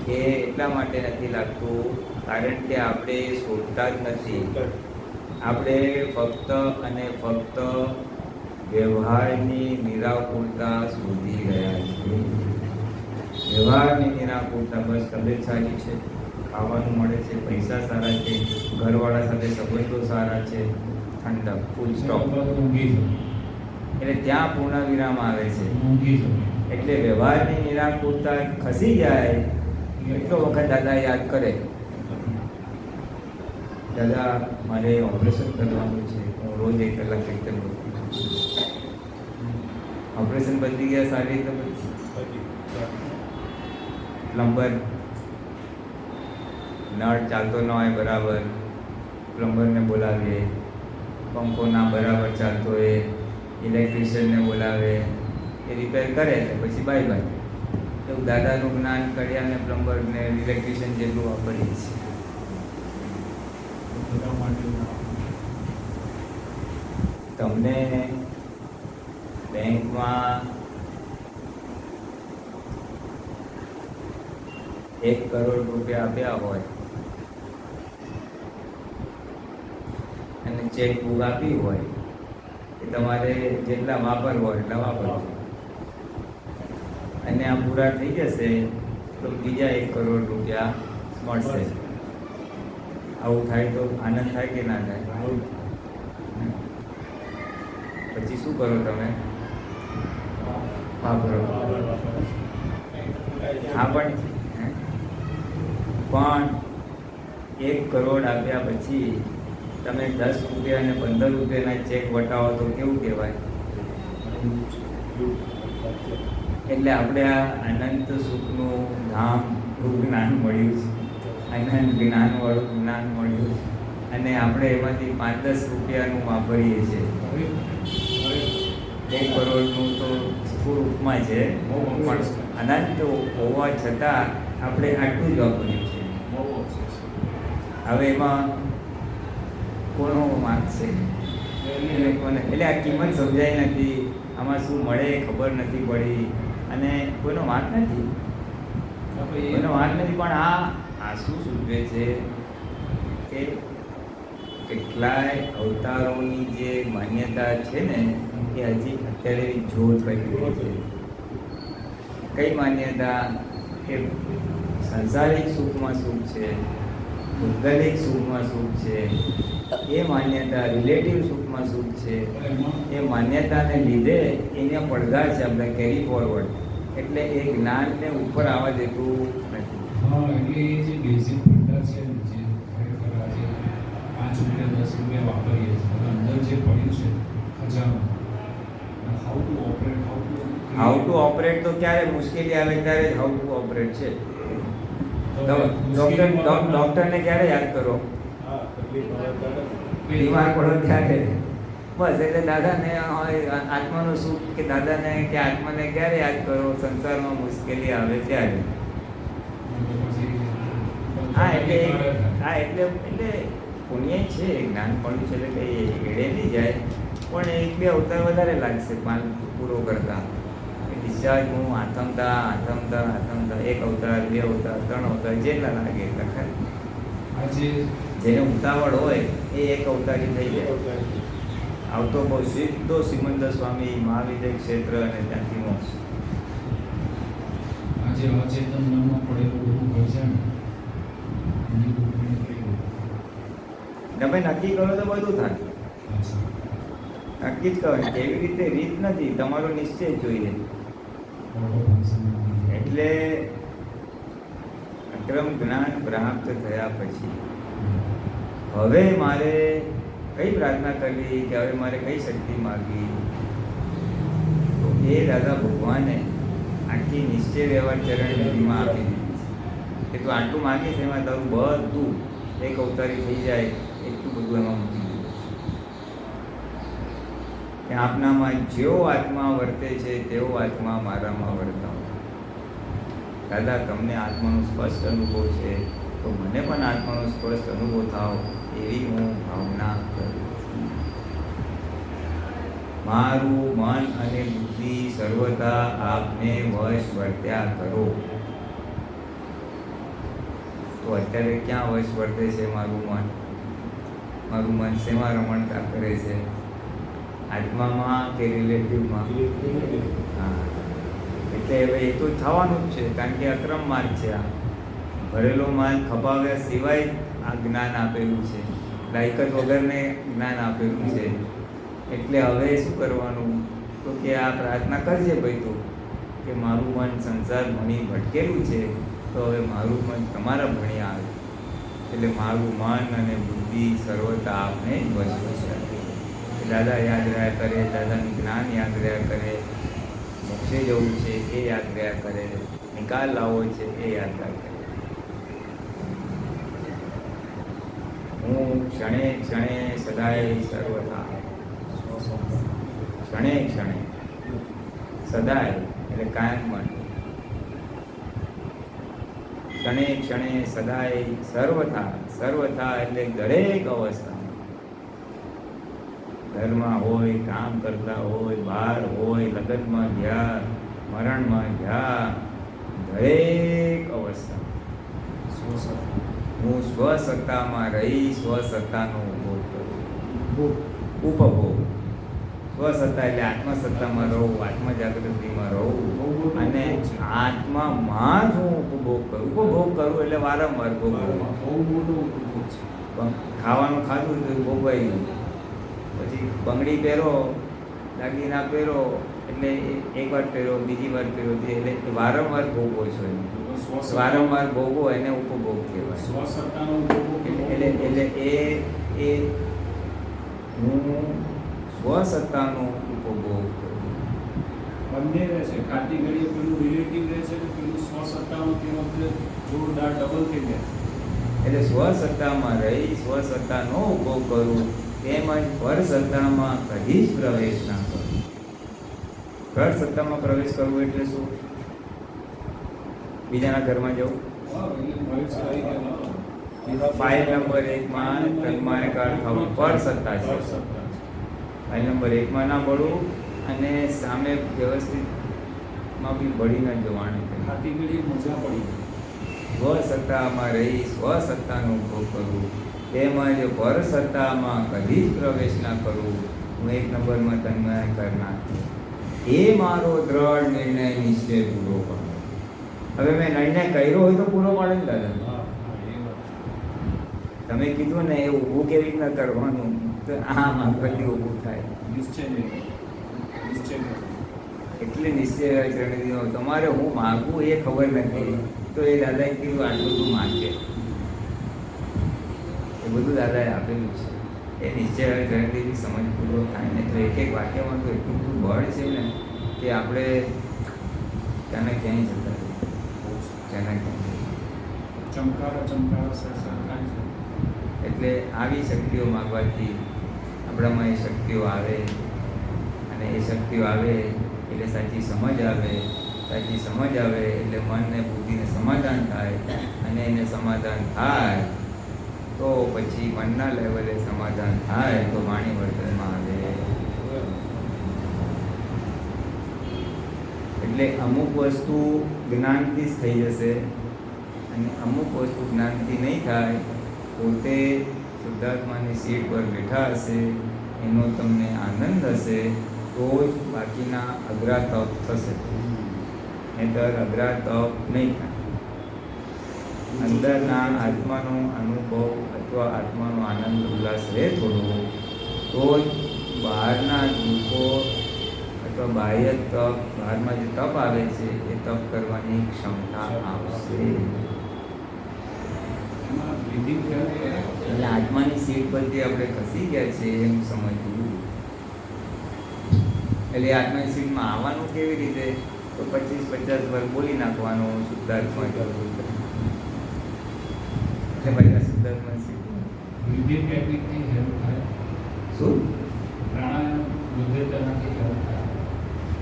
એ એટલા માટે નથી લાગતું કારણ કે આપણે શોધતા જ નથી. આપણે ફક્ત અને ફક્ત વ્યવહારની નિરાકુરતા શોધી રહ્યા છીએ. વ્યવહારની નિરાકુરતા, બસ તબિયત સારી છે, ખાવાનું મળે છે, પૈસા સારા છે, ઘરવાળા સાથે સંબંધો સારા છે, ઠંડક, ફૂલ સ્ટોપ. ઊંઘી એટલે ત્યાં પૂર્ણ વિરામ આવે છે. જમે. એટલે વ્યવહારની નિરાકુરતા ખસી જાય એટલો વખત દાદા યાદ કરે, દાદા મારે ઓપરેશન કરવાનું છે, હું રોજ 1 કલાક કીર્તન કરું. ઓપરેશન બદલી ગયા સારી રીતે પ્લમ્બર નળ ચાલતો ન હોય બરાબર, પ્લમ્બરને બોલાવીએ, પંખો ના બરાબર ચાલતો હોય, ઇલેક્ટ્રિશિયનને બોલાવે, એ રિપેર કરે એટલે પછી બાય બાય. એવું દાદાનું જ્ઞાન કડિયા ને પ્લમ્બર ને ઇલેક્ટ્રિશિયન જેટલું વાપરીએ છીએ. બધા માટે તમને બેંકમાં 1 કરોડ રૂપિયા આપ્યા હોય અને ચેકબુક આપી હોય એ તમારે જેટલા વાપરવો એટલા વાપરજો, અને આ પૂરા થઈ જશે તો બીજા 1 કરોડ રૂપિયા મળશે. આવું થાય તો આનંદ થાય કે ના થાય? પછી શું કરો તમે? વાપરો. હા, પણ 1 કરોડ આપ્યા પછી તમે 10 રૂપિયા અને 15 રૂપિયાના ચેક વટાવો તો કેવું કહેવાય? એટલે આપણે આ અનંત સુખનું ધામ જ્ઞાન મળ્યું છે, અનંત જ્ઞાનવાળું જ્ઞાન મળ્યું છે, અને આપણે એમાંથી 5-10 રૂપિયાનું વાપરીએ છીએ. 1 કરોડનું તો સ્થૂળ ઉપમા છે, પણ અનંત હોવા છતાં આપણે આટલું જ વાપર્યું છે. હવે એમાં કોનો વાંક છે? એટલે આ કિંમત સમજાઈ નથી, આમાં શું મળે ખબર નથી પડી, અને કોઈનો વાંક નથી, કોઈનો વાંક નથી. પણ આ શું સૂચવે છે કે કેટલાય અવતારોની જે માન્યતા છે ને એ હજી અત્યારે જોર કરી રહી છે. કઈ માન્યતા? કે સંસારિક સુખમાં સુખ છે, ભૌગોલિક સુખમાં સુખ છે, એ માન્યતા રિલેટિવ સુખમાં સુખ છે. એ માન્યતાને લીધે એને પડઘા છે આપણે કેરી ફોરવર્ડ, એટલે એ જ્ઞાનને ઉપર આવવા દેતું નથી. હા, એટલે એ જે બેઝિક ભંડાર છે ને, જે ખરેખર આજે 5 રૂપિયા 10 રૂપિયા વાપરીએ છીએ, અંદર જે પડ્યું છે ખજાનો, હાઉ ટુ ઓપરેટ તો ક્યારે મુશ્કેલી આવે ત્યારે જ હાઉ ટુ ઓપરેટ છે. ડોક્ટરને ક્યારે યાદ કરો? બીમાર પડો ત્યારે. બસ, એટલે દાદાને આત્માનું સુખ કે દાદાને કે આત્માને ક્યારે યાદ કરો? સંસારમાં મુશ્કેલી આવે ત્યારે. એટલે પુણ્ય છે, જ્ઞાન પડ્યું છે એટલે એડે નહીં જાય, પણ 1-2 અવતાર વધારે લાગશે પૂરો કરતા. ડિસ્ચાર્જ હું આથમતા 1 અવતાર 2 અવતાર 3 અવતાર જેટલા લાગે એટલા ખરે. જેને ઉતાવળ હોય એ 1 અવતારી થઈ જાય. આવતો બહુ સીધો સિમંદર સ્વામી મહાવિદ્ય ક્ષેત્ર અને ત્યાંથી મોક્ષ. આજે અચેતન મનમાં પડેલું બધું ઘરજાણ તમે નક્કી કરો તો બધું થાય. નક્કી જ કરો, એવી રીતે રીત નથી, તમારો નિશ્ચય જોઈએ. એટલે અક્રમ જ્ઞાન પ્રાપ્ત થયા પછી હવે મારે કઈ પ્રાર્થના કરવી, કે હવે મારે કઈ શક્તિ માગવી? તો એ દાદા ભગવાને આખી નિશ્ચય વ્યવહાર ચરણ વિધિમાં આપી દીધી છે કે તું આટલું માગીશ એમાં તારું બધું 1 અવતારી થઈ જાય એટલું બધું એમાં મૂકી દીધું છે. આપનામાં જેવો આત્મા વર્તે છે તેવો આત્મા મારામાં વર્તાવો. દાદા, તમને આત્માનો સ્પષ્ટ અનુભવ છે તો મને પણ આત્માનો સ્પષ્ટ અનુભવ થાવ એવી હું ભાવના કરું છું. મારું મન અને બુદ્ધિ સર્વદા આપને વશ વર્ત્યા કરો. તો અત્યારે ક્યાં વશ વર્તે છે મારું મન? મારું મન શેમાં રમણતા કરે છે? આત્મામાં કે રિલેટિવમાં? હા, એટલે હવે એ તો થવાનું જ છે, કારણ કે અક્રમ માર્ગ છે. આ ભરેલો માલ ખપાવ્યા સિવાય આ જ્ઞાન આપેલું છે, લાયકાત વગરને જ્ઞાન આપેલું છે. એટલે હવે શું કરવાનું? તો કે આ પ્રાર્થના કરજે ભાઈ તું, કે મારું મન સંસાર ભણી ભટકેલું છે, તો હવે મારું મન તમારા ભણી આવે. એટલે મારું મન અને બુદ્ધિ સર્વતા આપને વશ વસ્યા. દાદા યાદ રહ્યા કરે, દાદાનું જ્ઞાન યાદ રહ્યા કરે, મોક્ષે જવું છે એ યાદ રહ્યા કરે, નિકાલ લાવવો છે એ યાદ રહ્યા કરે. હું ક્ષણે ક્ષણે સદાય સર્વથા. ક્ષણે ક્ષણે સદાય એટલે કાયમ માટે. ક્ષણે ક્ષણે સદાય સર્વથા. સર્વથા એટલે દરેક અવસ્થામાં, ઘરમાં હોય, કામ કરતા હોય, બહાર હોય, લગ્નમાં ગયા, મરણમાં ગયા, દરેક અવસ્થા હું સ્વસત્તામાં રહી સ્વસત્તાનો ઉપભોગ કરું. ઉપભોગ. સ્વસત્તા એટલે આત્મસત્તામાં રહું, આત્મજાગૃતિમાં રહું અને આત્મામાં જ હું ઉપભોગ કરું. ઉપભોગ કરું એટલે વારંવાર ભોગવું. ખાવાનું ખાધું તો ભોગવાઈ ગયું. પછી બંગડી પહેરો, દાગીના પહેરો એટલે એકવાર પહેરો, બીજી વાર પહેરો, એટલે વારંવાર ભોગવો છો. વારંવાર ભોગવો એને ઉપભોગ કહેવાય. એટલે એ હું સ્વસત્તાનો ઉપભોગ કરું. બંને રહે છે. ખાતી ઘડીએ પેલું રિલેટિવ રહે છે ને પેલું સ્વસત્તાનું તે વખતે જોરદાર ડબલ થઈ જાય. એટલે સ્વસત્તામાં રહી સ્વસત્તાનો ઉપભોગ કરું, તેમજ પરસત્તામાં કદી જ પ્રવેશ ના કરું. પરસત્તામાં પ્રવેશ કરવું એટલે શું? બીજાના ઘરમાં જવું. ફાઇલ નંબર 1 માં તન્માયકાર થવું પરસત્તા છે. ફાઇલ નંબર 1 માં ના પડવું અને સામે વ્યવસ્થિતમાં બી ભળીને જવાનું. ખાતી ઘડીએ મજા પડી. સ્વસત્તામાં રહી સ્વસત્તાનો ઉપભોગ કરવું, તેમજ પરસત્તામાં કદી જ પ્રવેશ ના કરવું. હું 1 નંબરમાં તન્માયકાર નાખું. એ મારો દ્રઢ નિર્ણય નિશ્ચય પૂરો પાડો. હવે મેં નિર્ણય કર્યો હોય તો પૂરો પાડે ને દાદા. તમે કીધું ને એ ઊભું કેવી રીતના કરવાનું, તો આમ આગળથી ઊભું થાય. એટલે નિશ્ચય ચરણેદીનો તમારે હું માગું એ ખબર નથી, તો એ દાદાએ કીધું આટલું તું માગે. એ બધું દાદાએ આપેલું છે. એ નિશ્ચય ચરણેદીની સમજપૂર્વક થાય ને તો એક એક વાક્યમાં તો એટલું બધું બળ છે ને કે આપણે ત્યાંને ક્યાંય જતા રહીએ. ત્યાંના ક્યાંય ચમકારો સરકાર છે. એટલે આવી શક્તિઓ માગવાથી આપણામાં એ શક્તિઓ આવે અને એ શક્તિઓ આવે એટલે સાચી સમજ આવે. સાચી સમજ આવે એટલે મનને બુદ્ધિને સમાધાન થાય અને એને સમાધાન થાય તો પછી મનના લેવલે સમાધાન થાય તો વાણી વર્તનમાં આવે. એટલે અમુક વસ્તુ જ્ઞાનથી જ થઈ જશે અને અમુક વસ્તુ જ્ઞાનથી નહીં થાય. પોતે શુદ્ધાત્માની સીટ પર બેઠા હશે, એનો તમને આનંદ હશે તો જ બાકીના અઘરા તપ થશે. નહીંતર અઘરા તપ નહીં થાય. અંદરના આત્માનો અનુભવ અથવા આત્માનો આનંદ ઉલ્લાસ રહે થોડો તો જ બહારના દુઃખો અથવા બાહ્ય તપ, બહારમાં જે તપ આવે છે એ તપ કરવાની ક્ષમતા આવશે. એટલે આત્માની સીટ પરથી આપણે ખસી ગયા છે એમ સમજવું. એટલે આત્માની સીટમાં આવવાનું કેવી રીતે? તો 25-50 વાર બોલી નાખવાનું શુદ્ધાત્મા જરૂર. એટલે ભાઈ શુદ્ધાત્મા સીટ વિવેક ટેકનિકથી હેલ્પ થાય. શું? પ્રાણાયામ વૃદ્ધતાનાથી હેલ્પ થાય.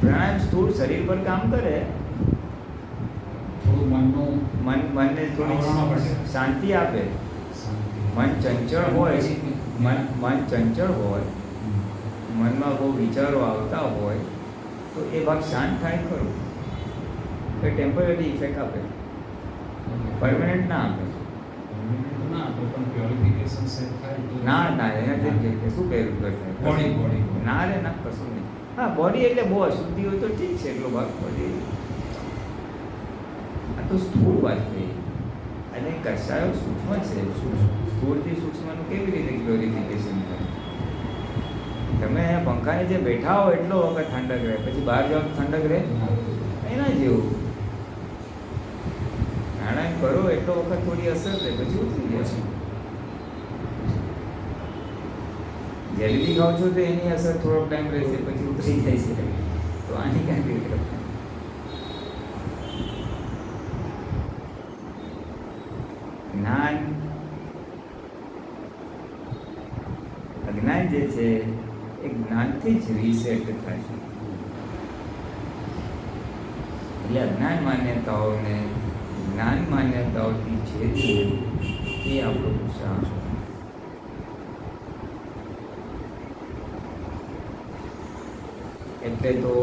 પ્રાણાયામ સ્થૂળ શરીર પર કામ કરે, થોડું મનનું મનને થોડી શાંતિ આપે. મન ચંચળ હોય, મન ચંચળ હોય, મનમાં બહુ વિચારો આવતા હોય તો એ ભાગ શાંત થાય ખરું. એ ટેમ્પરરી ઇફેક્ટ આપે, પરમેનન્ટ ના આપે. ના તો પણ પ્યોરિફિકેશન સેટ થાય તો ના એનાથી શું પહેરું થાય? બોડી ના રે ના, કશું નહીં. હા, બોડી એટલે બહુ અશુદ્ધિ હોય તો ઠીક છે, એટલો ભાગ બોડી. આ તો સ્થૂળ વાત થઈ અને કશાયો સૂક્ષ્મ છે. સ્થૂળથી સૂક્ષ્મનું કેવી રીતે ગ્લોરિફિકેશન થાય? તમે પંખાને જે બેઠા હો એટલો વખત ઠંડક રહે, પછી બહાર જાઓ ઠંડક રહે એના જેવું. પ્રાણાયામ કરો એટલો વખત થોડી અસર રહે, પછી ઉતરી જાય છે. જલેબી ખાવ છો તો એની અસર થોડોક ટાઈમ રહેશે, પછી ઉતરી જાય છે. તો આની ક્યાં રીતે? જ્ઞાન જે છે એ જ્ઞાનથી જ રીસેટ થાય છે. એટલે અજ્ઞાન માન્યતાઓને જ્ઞાન માન્યતાઓથી છેદવું એ આપણો પુરુષાર્થ. એટલે તો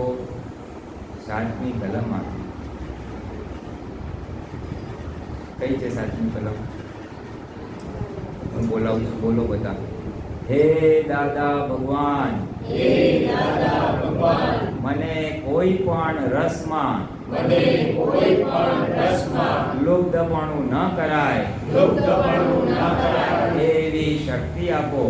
7મી કલમ આપી. કઈ છે 7મી કલમ? હું બોલાવું છું, બોલો બધા. હે દાદા ભગવાન, હે દાદા ભગવાન, મને કોઈ પણ રસમાં મને કોઈ પણ રસમાં લુપ્તપણું ન કરાય લુપ્તપણું ન કરાય એવી શક્તિ આપો.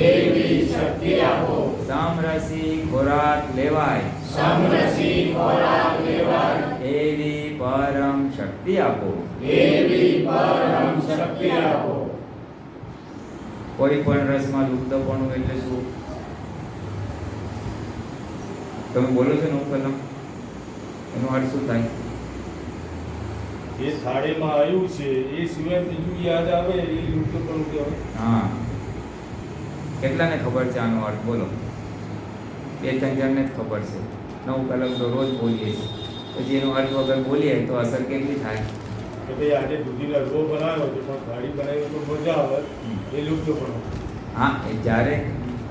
એવી શક્તિ આપો. સામરસી ખોરાક લેવાય સમરસી ખોરાક લેવાય એવી પરમ શક્તિ આપો. એવી પરમ શક્તિ આપો. કોઈ પણ રસમાં લુપ્તપણું એટલે શું? તમે બોલો છો ને કલમ, એનો અર્થ શું થાય? એ થાળીમાં આવ્યું છે એ સિવાય બીજું યાદ આવે એ લુપ્તપણું કહેવાય. હા, કેટલાને ખબર છે આનો અર્થ? બોલો. 2-3 જણને જ ખબર છે. 9 કલમ તો રોજ બોલીએ છીએ, પછી એનો અર્થ વગર બોલીએ તો અસર કેટલી થાય? કે ભાઈ આજે દૂધીનો હલવો બનાવ્યો છે પણ થાળી બનાવી તો મજા આવે એ લુપ્તપણું. હા, એ જ્યારે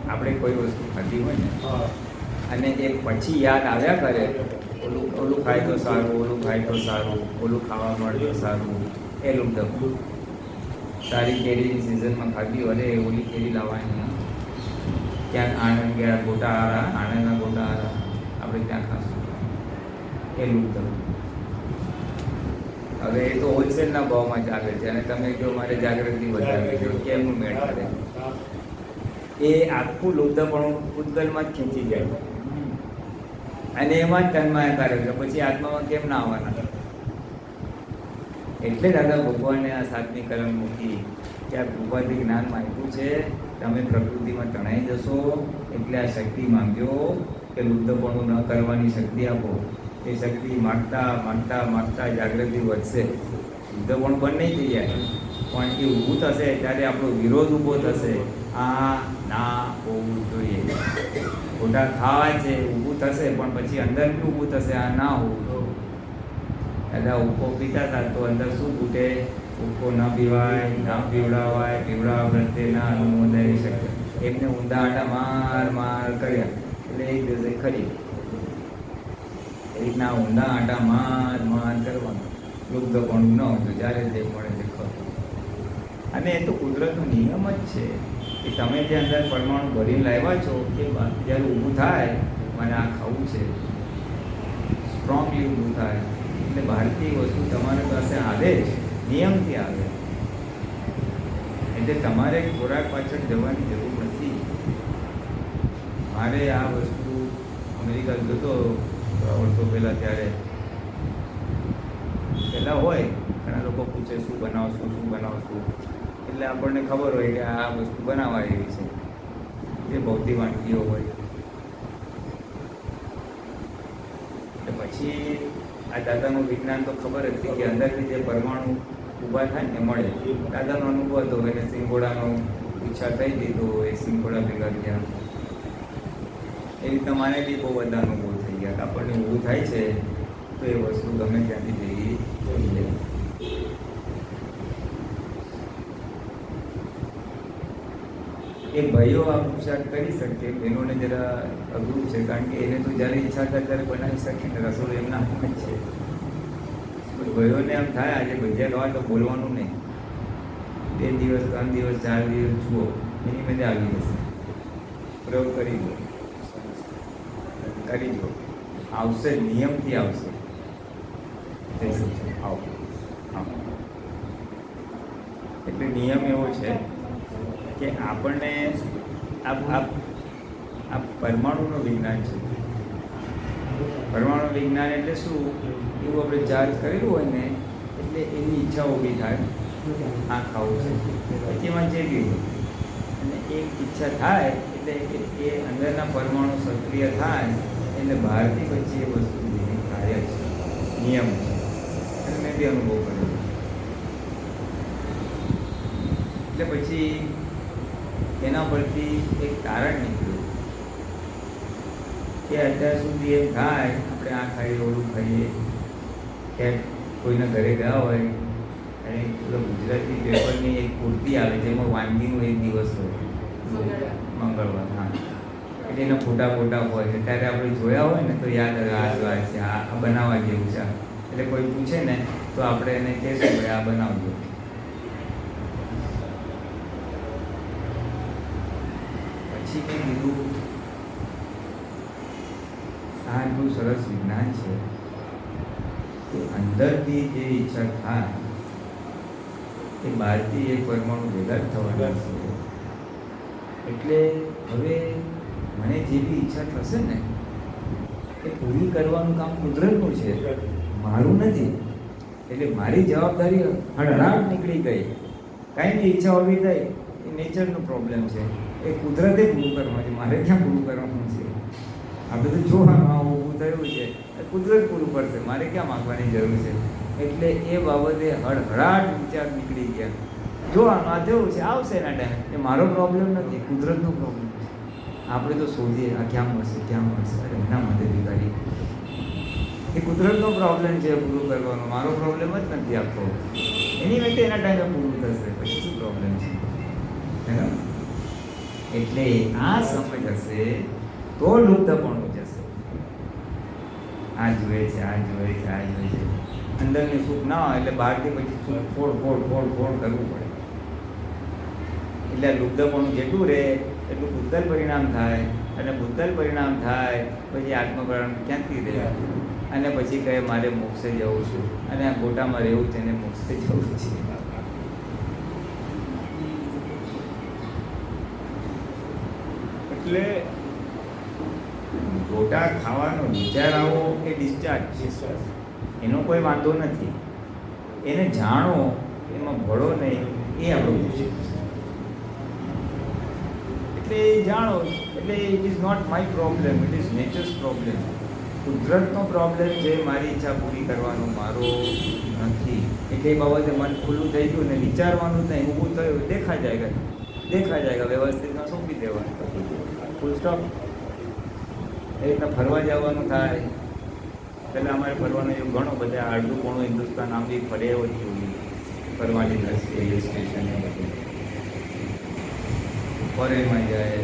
આપણે કોઈ વસ્તુ ખાધી હોય ને હા, અને એ પછી યાદ આવ્યા કરે, ઓલું ખાય તો સારું, ઓલું ખાય તો સારું, ઓલું ખાવા મળે તો સારું, એ લુપ્તપણું. સારી કેરીની સિઝનમાં ખાધી, અરે ઓલી કેરી લાવવાની, ક્યાંક આણંદ ગયા, ગોટા હારા, આણંદના ગોટા હારા, આપણે ત્યાં ખાશું, એ લુપ્તપણું. હવે એ તો હોલસેલના ભાવમાં ચાલે છે અને તમે જો મારે જાગૃતિ વધારવી છે, કેમનું મેળ કરે? એ આખું લુપ્તપણું ઉદ્ગલમાં જ ખેંચી જાય અને એમાં જ તન્માયા કરે છે, પછી આત્મામાં કેમ ના આવવાના? એટલે દાદા ભગવાને આ 7મી કલમ મૂકી કે આ કૃપાથી જ્ઞાન માંગ્યું છે, તમે પ્રકૃતિમાં તણાઈ જશો એટલે આ શક્તિ માંગ્યો કે લુપ્તપણું ન કરવાની શક્તિ આપો. એ શક્તિ માંગતા માંગતા માંગતા જાગૃતિ વધશે, લુપ્તપણું બંધ નહીં થઈ જાય, પણ એ ઊભું થશે ત્યારે આપણો વિરોધ ઊભો થશે. આ ના હોવું જોઈએ, ખોટા ખાવા છે ઊભું થશે, પણ પછી અંદર શું ઊભું થશે? આ ના હોવું જોઈએ. દાદા ઉકો પીતા હતા તો અંદર શું ફૂટે? ઉકો ન પીવાય, ના પીવડાવાય, પીવડાવવા પ્રત્યે ના અનુમોદાઈ શકે. એમને ઊંધા આટા માર માર કર્યા એટલે એક દિવસે ખરી. એ રીતના ઊંધા આટા માર માર કરવાનું, લુપ્તપણું ન હતું, જ્યારે જે મળે તે ખરું. અને એ તો કુદરતનો નિયમ જ છે કે તમે જે અંદર પરમાણુ ભરી લાવ્યા છો કે જ્યારે ઊભું થાય, મને આ ખાવું છે, સ્ટ્રોંગલી ઊભું થાય એટલે બહારથી વસ્તુ તમારી પાસે આવે જ, નિયમથી આવે. એટલે તમારે ખોરાક પાછળ જવાની જરૂર નથી. મારે આ વસ્તુ અમેરિકા જતો વર્ષો પહેલાં, ત્યારે પહેલાં હોય ઘણા લોકો પૂછે શું બનાવશું, શું બનાવશું, એટલે આપણને ખબર હોય કે આ વસ્તુ બનાવવા એવી છે, જે ભૌતિક વાનગીઓ હોય. એટલે પછી આ દાદાનું વિજ્ઞાન તો ખબર હતી કે અંદરથી જે પરમાણુ ઊભા થાય ને મળે. દાદાનો અનુભવ હતો, એને સિંગોડાનો ઈચ્છા થઈ હતી તો એ સિંગોડા ભેગા ગયા. એ રીતના માને બી બહુ બધા અનુભવ થઈ ગયા. આપણને ઊભું થાય છે તો એ વસ્તુ ગમે ત્યાંથી ભેગી થઈ જાય. એ ભાઈઓ આ પુરુષાર્થ કરી શકે, બહેનોને જરા અઘરું છે, કારણ કે એને તો જ્યારે ઈચ્છા થાય ત્યારે બનાવી શકે ને, રસોડું એમના હાથમાં જ છે. ભાઈઓને એમ થાય આજે ભજીયા ખાવા તો બોલવાનું નહીં, 2 દિવસ 3 દિવસ 4 દિવસ જુઓ, એની મજા આવી જશે. પ્રયોગ કરી દો, કરી દો, આવશે, નિયમથી આવશે. આવો આવો. એટલે નિયમ એવો છે કે આપણને આ પરમાણુનું વિજ્ઞાન છે. પરમાણુ વિજ્ઞાન એટલે શું? એવું આપણે ચાર્જ કરેલું હોય ને એટલે એની ઈચ્છા ઊભી થાય, આ ખાવું છે, પછી એમાં જે ગયું અને એક ઈચ્છા થાય એટલે એ અંદરના પરમાણુ સક્રિય થાય એટલે બહારથી પછી એ વસ્તુ કાર્ય છે, નિયમ છે. અને મેં બી અનુભવ કર્યો. એટલે પછી એના પરથી એક તારણ નીકળ્યું કે અત્યાર સુધી એમ થાય આપણે આ ખાઈએ ઓલું ખાઈએ કે કોઈના ઘરે ગયા હોય અને પેલો ગુજરાતી પેપરની એક પૂર્તિ આવે જેમાં વાનગીનું એક દિવસ હોય મંગળવાર, હા, એટલે એના ફોટા હોય ને ત્યારે આપણે જોયા હોય ને તો યાદ આવે આ વાર છે, આ બનાવવા જેવું છે. એટલે કોઈ પૂછે ને તો આપણે એને કહેશું ભાઈ આ બનાવજો. પછી મેં કીધું આ એટલું સરસ વિજ્ઞાન છે કે અંદરથી જે ઈચ્છા થાય એ બહારથી એક પરમાણુ ભેગા જ થવાના છે. એટલે હવે મને જે બી ઈચ્છા થશે ને એ પૂરી કરવાનું કામ કુદરતનું છે, મારું નથી. એટલે મારી જવાબદારી હળહળાટ નીકળી ગઈ. કાંઈ બી ઈચ્છા હોવી થાય એ નેચરનો પ્રોબ્લેમ છે, એ કુદરતે પૂરું કરવાનું છે, મારે ક્યાં પૂરું કરવાનું છે. આપણે તો જોવાનું આ ઊભું થયું છે એ કુદરત પૂરું કરશે, મારે ક્યાં માગવાની જરૂર છે. એટલે એ બાબતે હળહળાટ વિચાર નીકળી ગયા. જોવાનું આ જેવું છે આવશે એના ટાઈમે, એ મારો પ્રોબ્લેમ નથી, કુદરતનો પ્રોબ્લેમ છે. આપણે તો શોધીએ આ ક્યાં મળશે અરે એના માટે ભિખારી, એ કુદરતનો પ્રોબ્લેમ છે પૂરું કરવાનો, મારો પ્રોબ્લેમ જ નથી આખો. એની માટે એના ટાઈમે પૂરું થશે, પછી શું પ્રોબ્લેમ છે. એટલે આ સમજ હશે તો લુપ્તપણું જશે. આ જોઈએ છે અંદરની સુખ ના હોય એટલે બહારથી પછી સુખ ફોડ કરવું પડે. એટલે લુપ્તપણું જેટલું રહે એટલું બુદ્ધલ પરિણામ થાય, અને બુદ્ધલ પરિણામ થાય પછી આત્મકરણ ક્યાંથી રહે. અને પછી કહે મારે મોક્ષે જવું છું, અને આ ગોટામાં રહેવું છે અને મોક્ષે જવું છે. એટલે ગોટા ખાવાનો વિચાર આવો એ ડિસ્ચાર્જ, એનો કોઈ વાંધો નથી. એને જાણો, એમાં ભળો નહીં, એ આપણું છે. એટલે જાણો એટલે it is not my problem, it is nature's problem. કુદરતનો પ્રોબ્લેમ છે, મારી ઈચ્છા પૂરી કરવાનો મારો નથી. એટલે એ બાબતે મન ખુલ્લું થઈ ગયું ને વિચારવાનું નહીં, ઊભું થયું દેખા જાયગા વ્યવસ્થિતમાં સોંપી દેવાનું, ફૂલ સ્ટોપ. એ રીતના ફરવા જવાનું થાય. પહેલાં અમારે ફરવાનો એવું ઘણો બધા અડધું પોણું હિન્દુસ્તાન આમ બી ફરે એવો જ જોઈએ ફરવાની દ્રષ્ટિએ. હિલ સ્ટેશન એ બધું ફોરેનમાં જાય,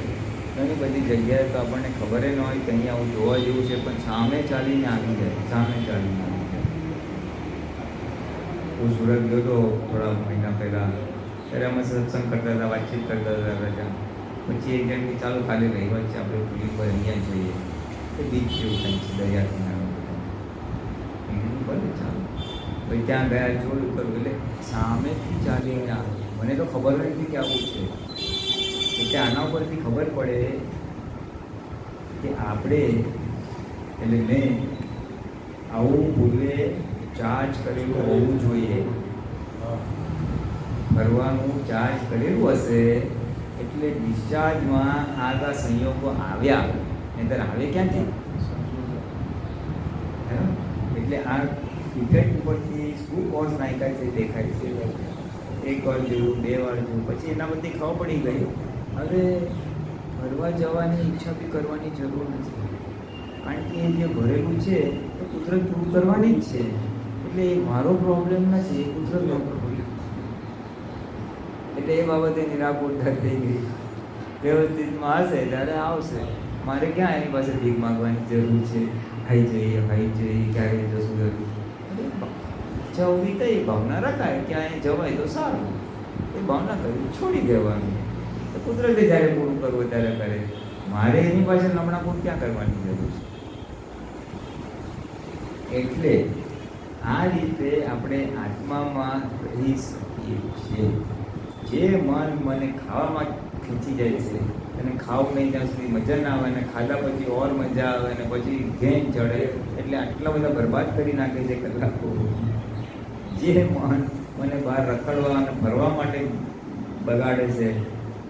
ઘણી બધી જગ્યાએ તો આપણને ખબર ન હોય કે અહીંયા આવું જોવા જેવું છે, પણ સામે ચાલીને આવી જાય. હું સુરત ગયો હતો થોડા મહિના પહેલાં, ત્યારે અમે સત્સંગ કરતા હતા, વાતચીત કરતા હતા. પછી એક જણથી ચાલો કાલે રવિવાર છે આપણે પુલી પર અહીંયા જઈએ, એ બીચ જેવું કંઈક છે, દરિયા કિનારો. ભલે ચાલો પછી ત્યાં ગયા, જોયું કરું એટલે સામેથી ચાલીને આવે. મને તો ખબર નથી કે આવું છે. એટલે આના ઉપરથી ખબર પડે કે આપણે એટલે મેં આવું પૂર્વે ચાર્જ કરેલું હોવું જોઈએ. કરવાનું ચાર્જ કરેલું હશે એટલે ડિસ્ચાર્જમાં આ સંયોગો આવ્યા, નહીંતર આવે ક્યાંથી. એટલે આ ઇફેક્ટ ઉપરથી શું કોઝ નાખ્યા છે દેખાય છે. એક વાર જોયું, 2 વાર જોયું, પછી એના બધી ખબર પડી ગઈ હવે ફરવા જવાની ઈચ્છા બી કરવાની જરૂર નથી, કારણ કે જે ભરેલું છે એ કુદરત પૂરું કરવાની જ છે. એટલે એ મારો પ્રોબ્લેમ નથી, એ કુદરતનો પ્રોબ્લેમ. એટલે એ બાબતે નિરાકુરતા થઈ ગઈ. વ્યવસ્થિતમાં હશે ત્યારે આવશે, મારે ક્યાં એની પાસે ભીખ માગવાની જરૂર છે. ખાઈ જઈએ ક્યારે જશું જરૂર. ઈચ્છા ઊભી થઈ, ભાવના રખાય કે અહીં જવાય તો સારું, એ ભાવના કરી છોડી દેવાનું. તો કુદરતે જ્યારે પૂરું કરવું ત્યારે કરે, મારે એની પાસે લમણા પૂરું ક્યાં કરવાની જરૂર છે. એટલે આ રીતે આપણે આત્મામાં રહી શકીએ છીએ. જે મન મને ખાવામાં ખેંચી જાય છે અને ખાવું નહીં ત્યાં સુધી મજા ના આવે, અને ખાધા પછી ઓર મજા આવે, અને પછી ઘેન ચડે, એટલે આટલા બધા બરબાદ કરી નાખે છે કલાકો. જે મન મને બહાર રખડવા અને ફરવા માટે બગાડે છે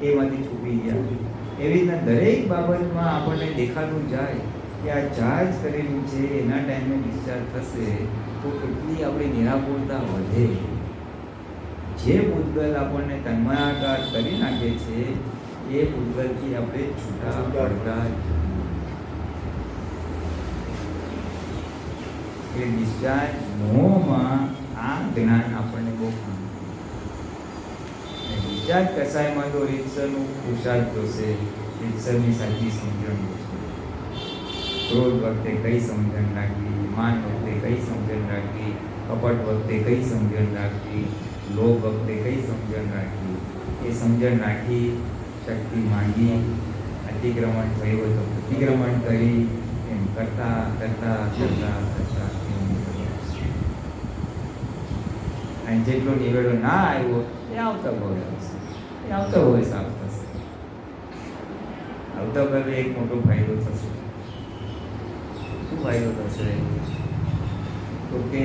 એમાંથી છૂટી ગયા. એવી રીતના દરેક બાબતમાં આપણને દેખાતું જાય કે આ ચાર્જ કરેલું છે એના ટાઈમે ડિસ્ચાર્જ થશે તો એટલી આપણી નિરાકુરતા વધે. જે ભૂતગલ આપણને તન્માયાકાર કરી નાખે છે એ ભૂતગલથી આપણે છૂટા પડતા એ ડિસ્ચાર્જ મોહમાં આ જ્ઞાન આપણને બહુ કામ ડિસ્ચાર્જ કસાયમાં તો રીતસરનું પુરુષાર્થ જોશે, રીતસરની સાચી સમજણ જોશે. ક્રોધ વખતે કઈ સમજણ રાખવી, માન વખતે કઈ સમજણ રાખવી, કપટ વખતે કઈ સમજણ રાખવી, લોભ વખતે કઈ સમજણ રાખવી, એ સમજણ રાખી શક્તિ માંગી, અતિક્રમણ થયું હોય તો પ્રતિક્રમણ કરી, એમ કરતા કરતા કરતા કરતા અને જેટલો નિવેડો ના આવ્યો એ આવતા ભવે આવશે, એ આવતા ભવે સાફ થશે. આવતા ભવે એક મોટો ફાયદો થશે. શું ફાયદો થશે? તો કે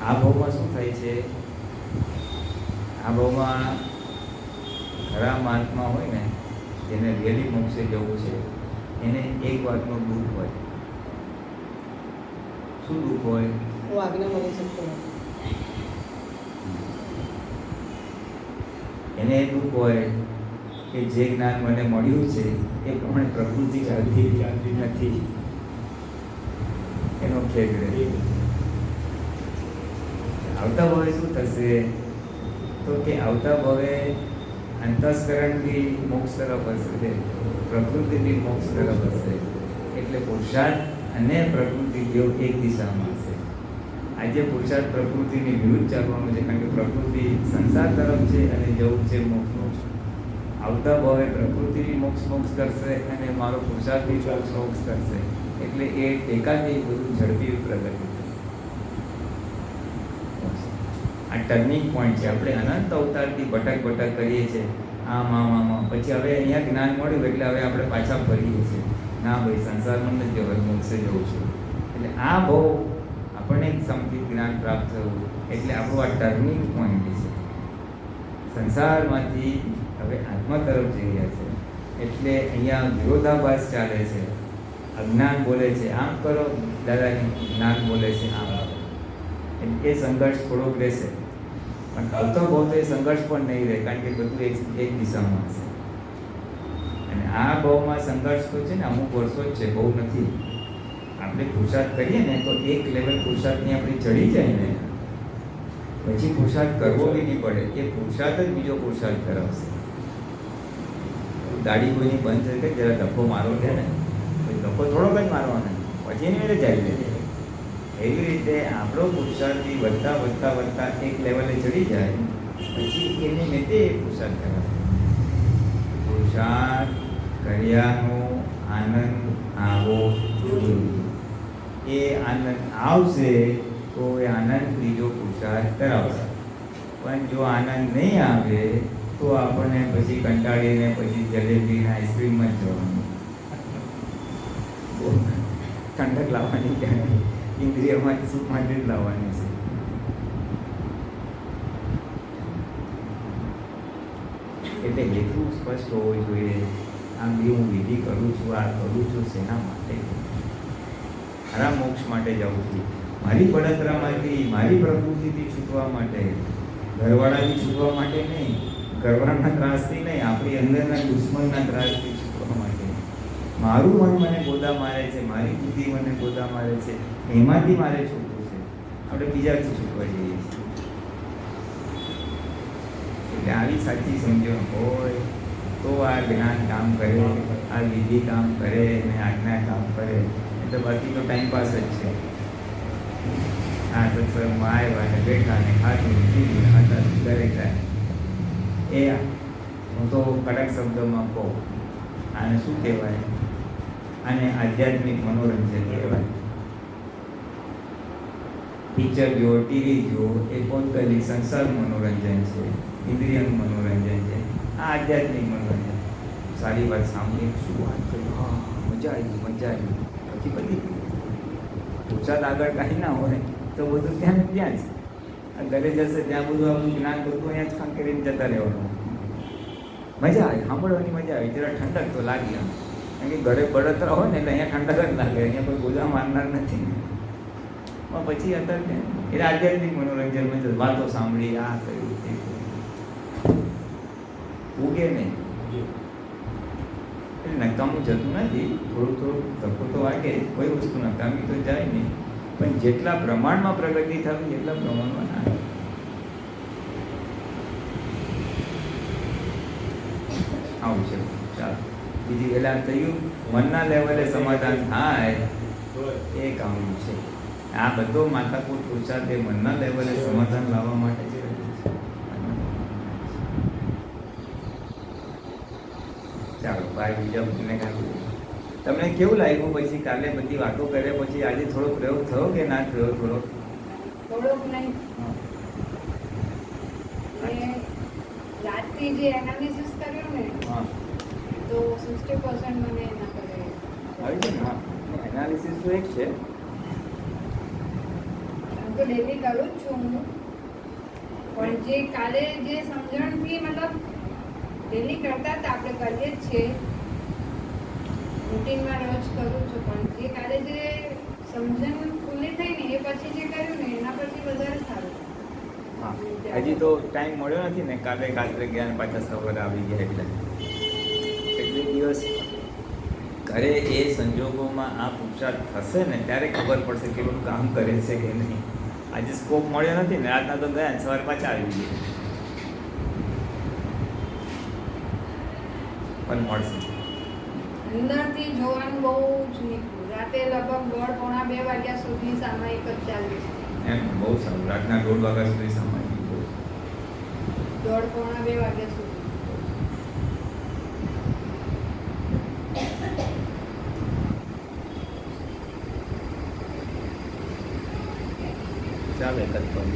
આ ભાવમાં શું થાય છે, આ ભાવમાં ખરા મહાત્મા હોય ને, જેને રિયલી મોક્ષે જવું છે, એને એક વાતનું દુઃખ હોય. શું દુઃખ હોય? वो आज्ञा मળી શકતો એને એ દુઃખ હોય કે જે જ્ઞાન મને મળ્યું છે એ પ્રમાણે પ્રકૃતિ ચાલતી નથી, એનો ખેદ રહે. આવતા ભવે શું થશે? તો કે આવતા ભવે અંતસ્કરણથી મોક્ષ તરફ હશે, પ્રકૃતિથી મોક્ષ તરફ હશે. એટલે પુરુષાર્થ અને પ્રકૃતિ જેવું એક દિશામાં હશે. આજે પુરુષાર્થ પ્રકૃતિની વિરુદ્ધ ચાલવાનું છે, કારણ કે પ્રકૃતિ સંસાર તરફ છે અને જવું છે મોક્ષ. આવતા ભવે પ્રકૃતિની મોક્ષ કરશે અને મારો પુરુષાર્થની મોક્ષ કરશે. એટલે એ ટેકાથી બધું ઝડપી પ્રગતિ. આ ટર્નિંગ પોઈન્ટ છે. આપણે અનંત અવતારથી ભટક કરીએ છીએ, આમ પછી હવે અહીંયા જ્ઞાન મળ્યું એટલે હવે આપણે પાછા ફરીએ છીએ. ના ભાઈ, સંસારમાં નથી જવું, મોક્ષે જવું છું. એટલે આ બહુ આપણને સમથી જ્ઞાન પ્રાપ્ત થયું એટલે આપણું આ ટર્નિંગ પોઈન્ટ છે. સંસારમાંથી હવે આત્મા તરફ જઈ રહ્યા છે. એટલે અહીંયા વિરોધાભાસ ચાલે છે. અજ્ઞાન બોલે છે આમ કરો, દાદાની જ્ઞાન બોલે છે આમ કરો. એટલે એ સંઘર્ષ થોડોક રહેશે, પણ આવતો બહુ તો એ સંઘર્ષ પણ નહીં રહે, કારણ કે બધું એક દિશામાં હશે. અને આ ભાવમાં સંઘર્ષ તો છે ને અમુક વર્ષો જ છે, બહુ નથી. આપણે પુરુષાર્થ કરીએ ને તો એક લેવલ પુરુષાર્થની આપણી ચડી જાય ને પછી પુરુષાર્થ કરવો બી નહીં પડે. એ પુરુષાર્થ જ બીજો પુરુષાર્થ કરાવશે. ગાડી કોઈની બંધ થઈ કે જરા ધક્કો મારો છે ને, ધક્કો થોડોક જ મારવાનો, પછી એની મેળે જાય લે. એવી રીતે આપણો પુરુષાર્થથી વધતા એક લેવલે ચડી જાય પછી એની મેળે એ પુરુષાર્થ કરાવે. પુરુષાર્થ કર્યાનો આનંદ આવો જોઈએ. એ આનંદ આવશે તો એ આનંદ બીજો પુરુષાર્થ કરાવશે. પણ જો આનંદ નહીં આવે તો આપણને પછી કંટાળીને પછી જલેબી ને આઈસ્ક્રીમમાં જ જવાનું. ઠંડક લાવવાની ક્યાં, ઇન્દ્રિયમાં સુખમાંથી જ લાવવાની છે. એટલે હેતુ સ્પષ્ટ હોવો જોઈએ. આમ બી હું વિધિ કરું છું, આ કરું છું શેના માટે? ખરા મોક્ષ માટે જાઉં છું. મારી બળતરામાંથી, મારી પ્રકૃતિથી છૂટવા માટે, ઘરવાળાથી છૂટવા માટે નહીં, ઘરવાળાના ત્રાસથી નહીં, આપણી અંદરના દુશ્મનના ત્રાસથી છૂટવા માટે. મારું મન મને ગોદા મારે છે, મારી બુદ્ધિ મને ગોદા મારે છે, એમાંથી મારે છૂટવું છે. આપણે બીજાથી છૂટવા જઈએ છીએ. એટલે આવી સાચી સમજણ હોય તો આ જ્ઞાન કામ કરે, આ વિધિ કામ કરે ને આજ્ઞા કામ કરે. એટલે બાકી તો ટાઈમ પાસ જ છે. આ સત્સંગમાં આવ્યા ને બેઠા ને ખાધું પીધું ખાતા દરેક એ હું તો કડક શબ્દોમાં કહું, આને શું કહેવાય? આને આધ્યાત્મિક મનોરંજન કહેવાય. પિક્ચર જો, ટીવી જો, એ પોતાની સંસાર મનોરંજન છે, ઇન્દ્રિયનું મનોરંજન છે. આ આધ્યાત્મિક મનોરંજન. સારી વાત સાંભળી, શું વાત કરી, હા મજા આવી, પછી બધી પુરુષાર્થ આગળ કાંઈ ના હોય તો બધું ત્યાં જ. આ ઘરે જશે ત્યાં બધું આપણું જ્ઞાન બધું અહીંયા જ કામ કરીને જતા રહેવાનું. મજા આવી, સાંભળવાની મજા આવી, જરા ઠંડક તો લાગી. કારણ કે ઘરે બળતરા હોય ને એટલે અહીંયા ઠંડક જ લાગે, અહીંયા કોઈ ગોજા મારનાર નથી. પણ પછી અત્યારે એટલે આધ્યાત્મિક મનોરંજનમાં વાતો સાંભળી, આ કર્યું તે કર્યું. ઉગે નહીં. એટલે નકામું જતું નથી, થોડું થોડું ધક્કો તો વાગે, કોઈ વસ્તુ નકામી તો જાય નહીં, પણ જેટલા પ્રમાણમાં પ્રગતિ થવી એટલા પ્રમાણમાં ના. આવું છે. ચાલો બીજી પહેલા થયું મનના લેવલે સમાધાન થાય એ કામનું છે. આ બધો માથાકૂટ પુરુષાર્થ એ મનના લેવલે સમાધાન લાવવા માટે છે. ચાલો ભાઈ બીજા તમને તમને કેવું લાગ્યું પછી કાલે બધી વાતો કર્યા પછી આજે થોડો પ્રયોગ થયો કે ના થયો? થોડોક નહીં. રાતથી જે એનાલિસિસ કર્યો ને હા તો 60% મને એના પર આવી છે ને. હા એનાલિસિસ તો એક છે. આમ તો ડેલી કરું જ છું હું, પણ જે કાલે જે સમજણથી મતલબ ડેલી કરતા હતા આપણે કરીએ જ છીએ, રૂટીનમાં રોજ કરું છું, પણ જે કાલે જે સમજણ ખુલ્લી થઈ ને એ પછી જે કર્યું ને એના પછી વધારે સારું. હા હજી તો ટાઈમ મળ્યો નથી ને, કાલે રાત્રે ગયા ને પાછા સવારે આવી ગયા એટલે દિવસ ઘરે એ સંજોગોમાં આ પુરુષાર્થ થશે ને ત્યારે ખબર પડશે કે બધું કામ કરે છે કે નહીં. આજે સ્કોપ મળ્યો નથી ને, રાતના તો ગયા સવારે પાછા આવી ગયા, પણ મળશે. અંદરથી જોવાનું બહુ જ નીકળ્યું. રાતે લગભગ 1:30-2 વાગ્યા સુધી સામાયિક જ ચાલે છે. એમ બહુ સારું. રાતના 1:30 વાગ્યા સુધી સામાન્ય 1:30-2 વાગ્યા સુધી. ચાલે એક જ પણ.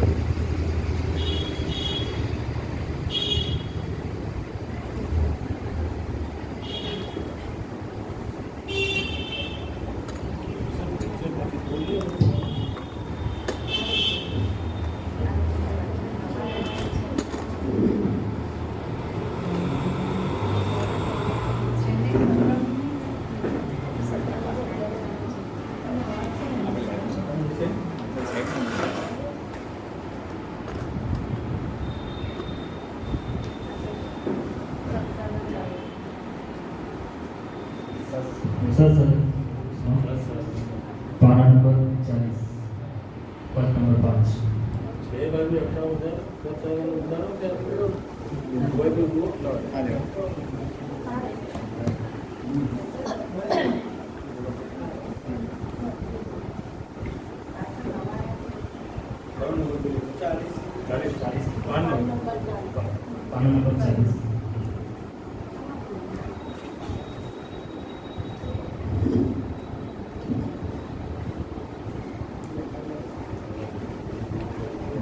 સત્સંગ પાના નંબર 40 પદ નંબર 5. 6 બાજુ 58 ઉતારો ત્યાં કોઈ તો જુઓ. પાના નંબર 40.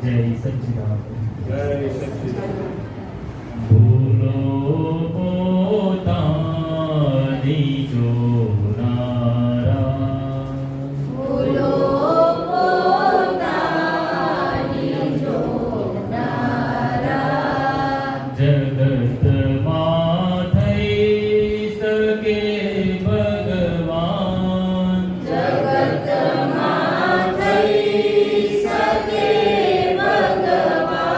જય સચ્ચિદાનંદ. જય સચ્ચિદાનંદ. ભૂલો પોતાની જોનારા, ભૂલો પોતાની જોનારા, જગતમાં થઈ શકે ભગવાન, જગતમાં થઈ શકે ભગવાન,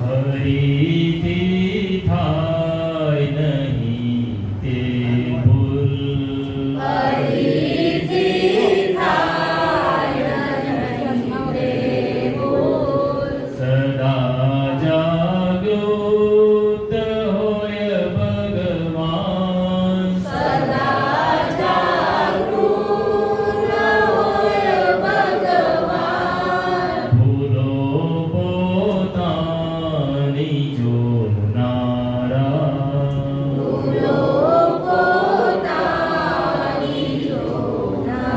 ફરીથી થાય નહીં તે ભૂલ, ફરીથી થાય નહીં તે ભૂલ, સદા જાગૃત હોય ભગવાન, સદા જાગૃત હોય ભગવાન, ભૂલો પોતાની જોનારા, ભૂલો પોતાની જોનારા,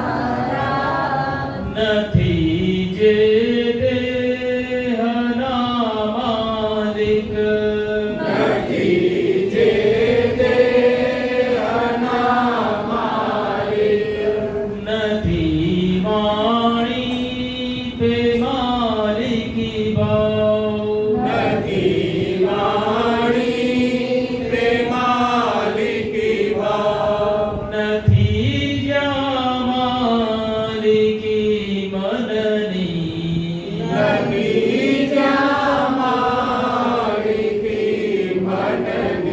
નથી જે દેહના માલિક, નથી જે દેહના માલિક, નથી વાણી તે માલિકી ભાવ, નથી વાણી તે માલિકી ભાવ, નથી જ્યાં માલિકી મનની, નથી જ્યાં માલિકી મનની,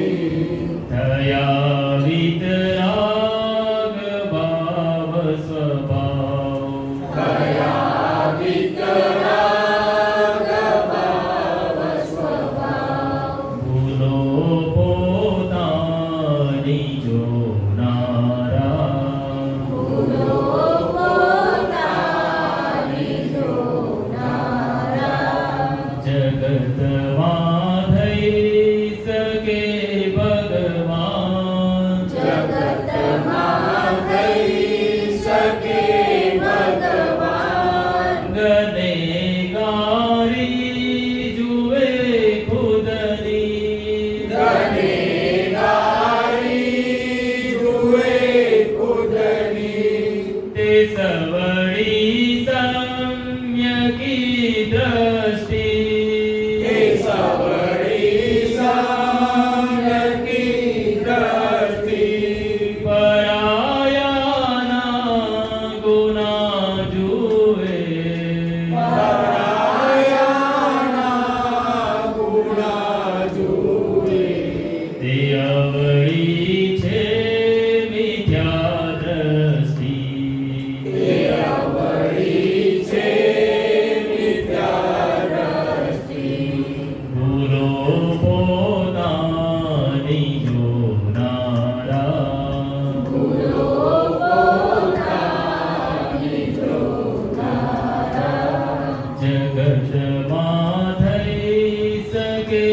સવડી સમ્યકી દ્રષ્ટિ એ સવડી સમ્યકી દ્રષ્ટિ પરાયાના ગુના જુએ પરાયાના ગુણા જુએ તે અવળી છે મિથ્યા દ્રષ્ટિ એ અવળી છે મિથ્યા દ્રષ્ટિ ભૂલો પોતાની જોનારા ભૂલો પોતાની જોનારા જગતમાં થઈ શકે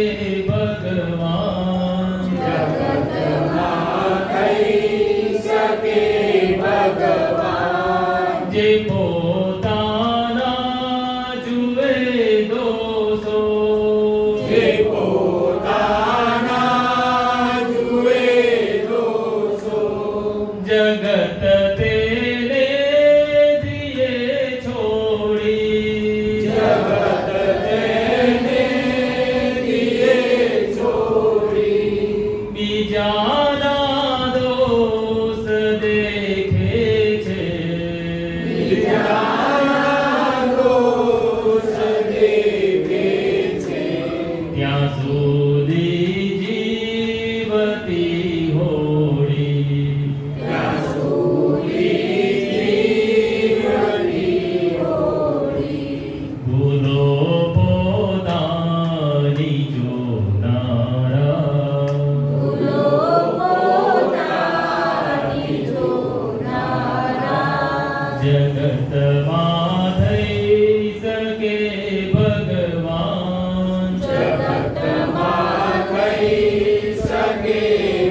ભગવાન જગતમાં થઈ શકે ભગવાન જે પોતાના જુએ દોષો જે પોતાના જુએ દોષો જગત તેને દિયે છોડી જગત તેને દિયે છોડી બીજાના દોષ દેખે છે બીજાના દોષ દેખે છે ત્યાં સુધી જીવતી હોડી ત્યાં સુધી જીવતી હોડી ભૂલો પોતાની જોનારા ભૂલો પોતાની જોનારા જગતમાં થઈ શકે ભગવાન જગતમાં થઈ શકે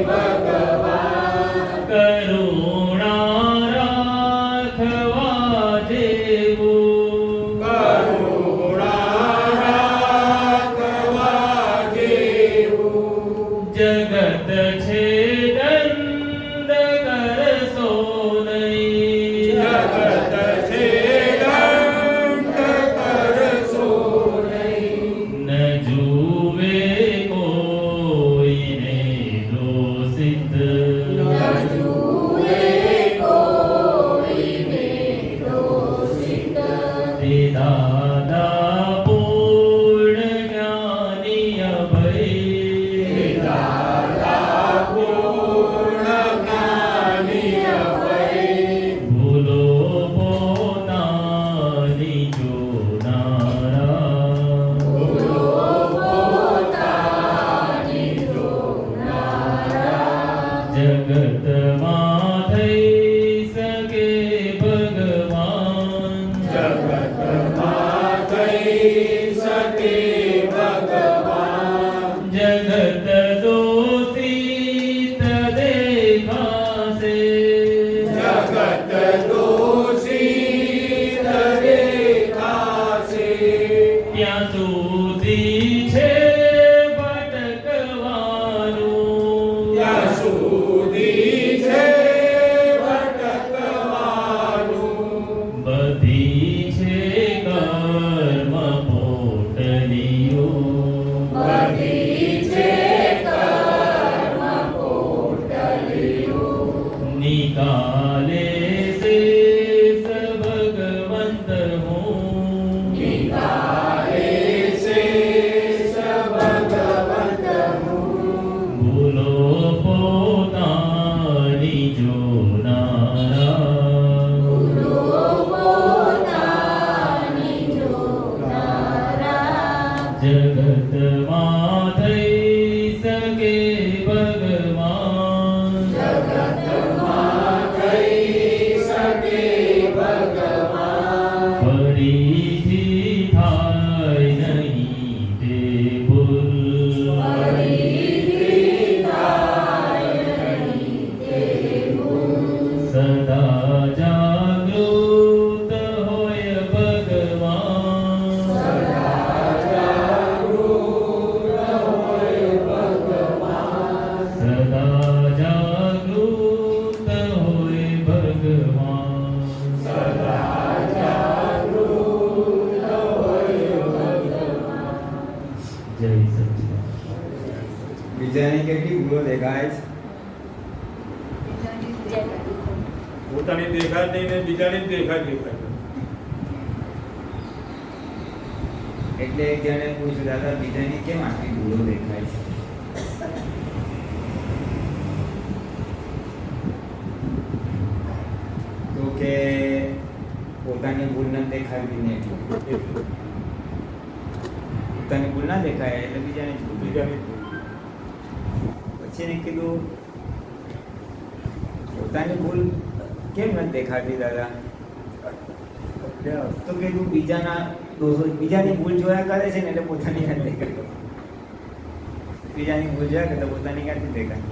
ભગવાન કરુણા રાખવા જેવું કરુણા રાખવા જેવું જગત છે દંડ કરશો નહીં જગત છે દંડ દેખાય છે? બીજાની દેખાય. પોતાની દેખાય નહીં ને બીજાની દેખાય દેખાય. એટલે એક જણે પૂછ્યું, દાદા બીજાની કેમ આટલી ભૂલો દેખાય છે? તો કે પોતાની ભૂલ ન દેખાડવી ને એટલું. પોતાની ભૂલ ના દેખાય એટલે બીજાની જ ભૂલ દેખાય. પછી એને કીધું, પોતાની ભૂલ કેમ નથી દેખાતી દાદા? તો કીધું બીજાના દોષો, બીજાની ભૂલ જોયા કરે છે ને એટલે પોતાની નથી દેખાતી. બીજાની ભૂલ જોયા કરે તો પોતાની ક્યાંથી દેખાય?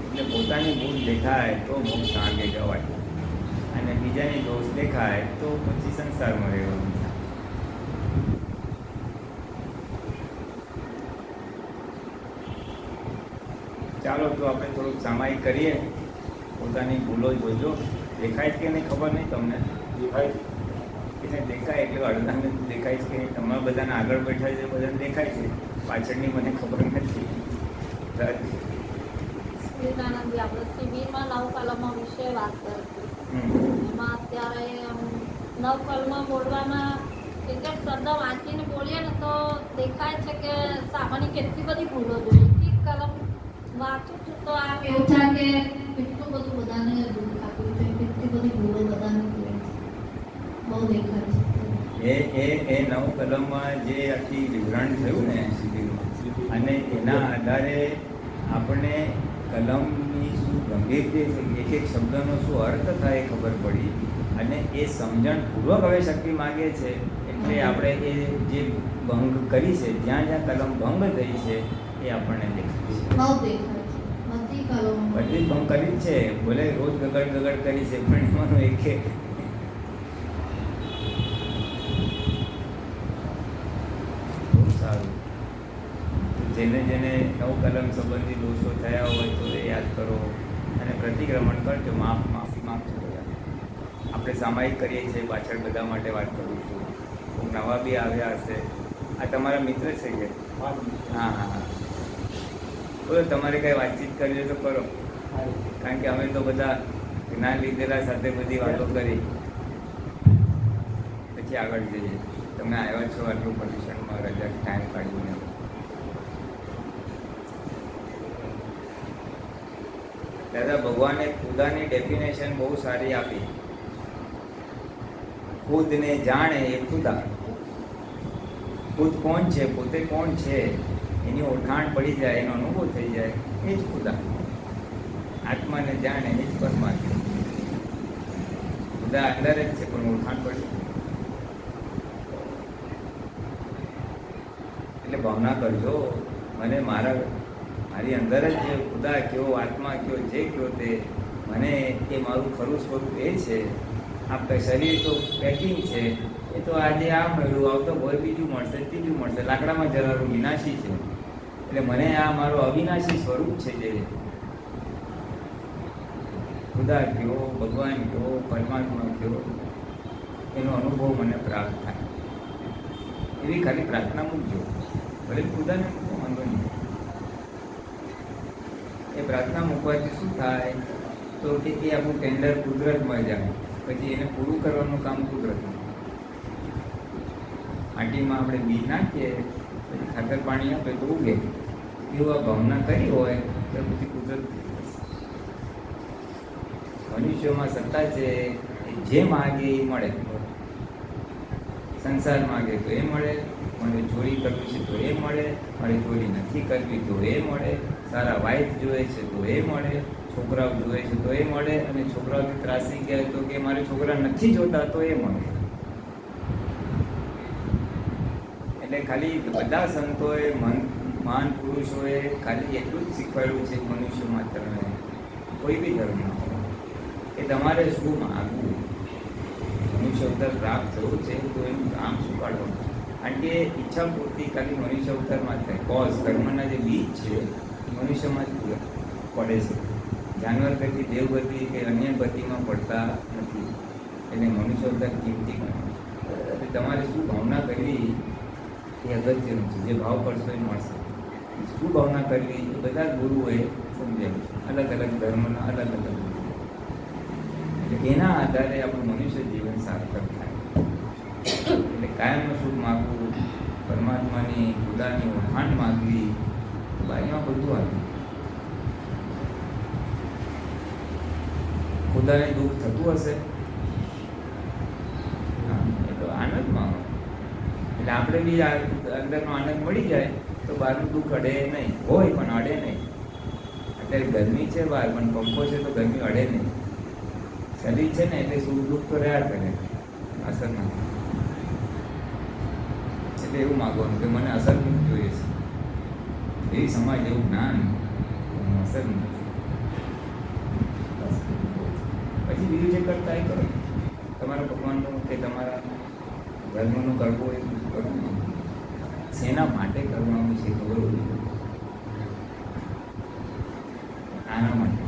એટલે પોતાની ભૂલ દેખાય તો મોક્ષ આગે જવાય, અને બીજાની દોષ દેખાય તો પછી સંસારમાં રહેવાનું. ચાલો તો આપણે થોડુંક સામાયિક કરીએ. પોતાની ભૂલો જોજો. દેખાય છે કે નહીં ખબર નહીં તમને. દેખાય એને દેખાય એટલે અડધાને દેખાય છે કે નહીં. તમારા બધાને આગળ બેઠા છે બધાને દેખાય છે, પાછળની મને ખબર નથી. વિવેકાનંદજી આપણે શિબિરમાં નવકલમો વિશે વાત કરી. એમાં અત્યારે નવકલમો બોલવાના એક જ શબ્દ વાંચીને બોલીએ ને તો દેખાય છે કે સામાન્ય કેટલી બધી ભૂલો જોઈએ. એક કલમ વાંચું છું તો આ એવું થાય કે કેટલું બધું બધાને દુઃખ આપ્યું છે, કેટલી બધી ભૂલો બધાને બહુ દેખાય છે. એ નવ કલમમાં જે આખી વિવરણ થયું ને શિબિરમાં, અને એના આધારે આપણે કલમની શું ગંભીરતા છે, એક એક શબ્દનો શું અર્થ થાય એ ખબર પડી, અને એ સમજણપૂર્વક હવે શક્તિ માગે છે. એટલે આપણે એ જે ભંગ કરી છે, જ્યાં જ્યાં કલમ ભંગ થઈ છે એ આપણને દેખાય છે. બહુ દેખાય છે બધી કલમો. બધી જ ભંગ કરી જ છે. ભલે રોજ ગગડ કરી છે, પણ એમાંનું એક બહુ સારું. જેને જેને નવ કલમ સંબંધી દોષો થયા હોય તો એ યાદ કરો અને પ્રતિક્રમણ કરજો. માફી માગજો બધા. આપણે સામાયિક કરીએ છીએ, પાછળ બધા માટે વાત કરું છું. ખૂબ નવા બી આવ્યા હશે. આ તમારા મિત્ર છે કે? હા હા હા. બોલો, તમારે કંઈ વાતચીત કરવી હોય તો કરો, કારણ કે અમે તો બધા જ્ઞાન લીધેલા સાથે બધી વાતો કરી પછી આગળ જઈએ. તમે આવ્યા છો આટલું પર્યુષણમાં રજા ટાઈમ કાઢીને. દાદા ભગવાને ખુદાની ડેફિનેશન બહુ સારી આપી. ખુદને જાણે એ ખુદા. ખુદ કોણ છે, પોતે કોણ છે એની ઓળખાણ પડી જાય, એનો અનુભવ થઈ જાય, એ જ ખુદા. આત્માને જાણે એ જ પરમાત્મા. ખુદા અંદર જ છે પણ ઓળખાણ પડી. એટલે ભાવના કરજો, મને મારી અંદર જ જે ખુદા કયો, આત્મા કયો, જે કયો તે મને એ મારું ખરું સ્વરૂપ એ છે. આ શરીર તો પેકિંગ છે, એ તો આજે આ મળ્યું, આવતો ભોય બીજું મળશે, ત્રીજું મળશે. લાકડામાં જનારું વિનાશી છે. એટલે મને આ મારું અવિનાશી સ્વરૂપ છે, જે ખુદા કયો, ભગવાન કયો, પરમાત્મા કયો, એનો અનુભવ મને પ્રાપ્ત થાય. એવી ખાલી પ્રાર્થના મૂકજો. ભલે ખુદાને મૂકો, વાંધો નહીં. એ પ્રાર્થના મૂકવાથી શું થાય તો કે એ આપણું ટેન્ડર કુદરતમાં જાય, પછી એને પૂરું કરવાનું કામ કુદરતમાં. માટીમાં આપણે બીજ નાખીએ, પછી ખાતર પાણી આપે તો ઉગે. એવું આ ભાવના કરી હોય તો પછી કુદરત. મનુષ્યોમાં સત્તા છે, જે માગે એ મળે. સંસાર માગે તો એ મળે, મને ચોરી કરવી છે તો એ મળે, મારે ચોરી નથી કરવી તો એ મળે, સારા વાઇફ જોઈએ છે તો એ મળે, છોકરાઓ જોઈએ છે તો એ મળે, અને છોકરાઓથી ત્રાસી ગયા તો કે મારે છોકરા નથી જોતા તો એ મળે. એટલે ખાલી બધા સંતોએ મહાન પુરુષોએ ખાલી એટલું જ શીખવાડ્યું છે મનુષ્ય માત્રને, કોઈ બી ધર્મમાં, કે તમારે શું માગવું. મનુષ્ય અવતાર પ્રાપ્ત થયું છે તો એનું કામ શું કાઢવાનું. કારણ કે ઈચ્છા પૂર્તિ ખાલી મનુષ્ય અવતારમાં થાય. કોઝ કર્મના જે બીજ છે મનુષ્યમાં જ પડે છે. જાનવર ગતિ, દેવગતિ કે અન્ય ગતિમાં પડતા નથી. એટલે મનુષ્ય અવતાર કિંમતી ગણાય. તમારે શું ભાવના કરવી એ અગત્યનું છે. જે ભાવ કરશો એ મળશે. શું ભાવના કરવી એ બધા જ ગુરુઓએ સમજાવ્યું, અલગ અલગ ધર્મના અલગ અલગ ગુરુ. એટલે એના આધારે આપણું મનુષ્ય જીવન સાર્થક થાય. એટલે કાયમનું સુખ માગવું, પરમાત્માની ખુદાની ઓળખાણ માગવી, બાઈમાં બધું આવ્યું. ખુદાને દુઃખ થતું હશે, હા, એ તો આનંદમાં હોય. એટલે આપણે બી આ અંદરનો આનંદ મળી જાય તો બહારનું દુઃખ અડે નહીં. હોય પણ અડે નહીં. અત્યારે ગરમી છે બહાર, પણ પંખો છે તો ગરમી અડે નહીં. શરીર છે ને એટલે સુખ દુઃખ તો રહ્યા કરે, અસર ના થાય. એટલે એવું માગવાનું કે મને અસર નથી જોઈએ છે. એવી સમાજ, એવું જ્ઞાન, અસર નથી. પછી બીજું જે કરતા એ કરો. તમારા ભગવાનનું કે તમારા ધર્મનું કરવું એ કરવું. શેના માટે કરવાનું છે ખબર હોવી જોઈએ. આના માટે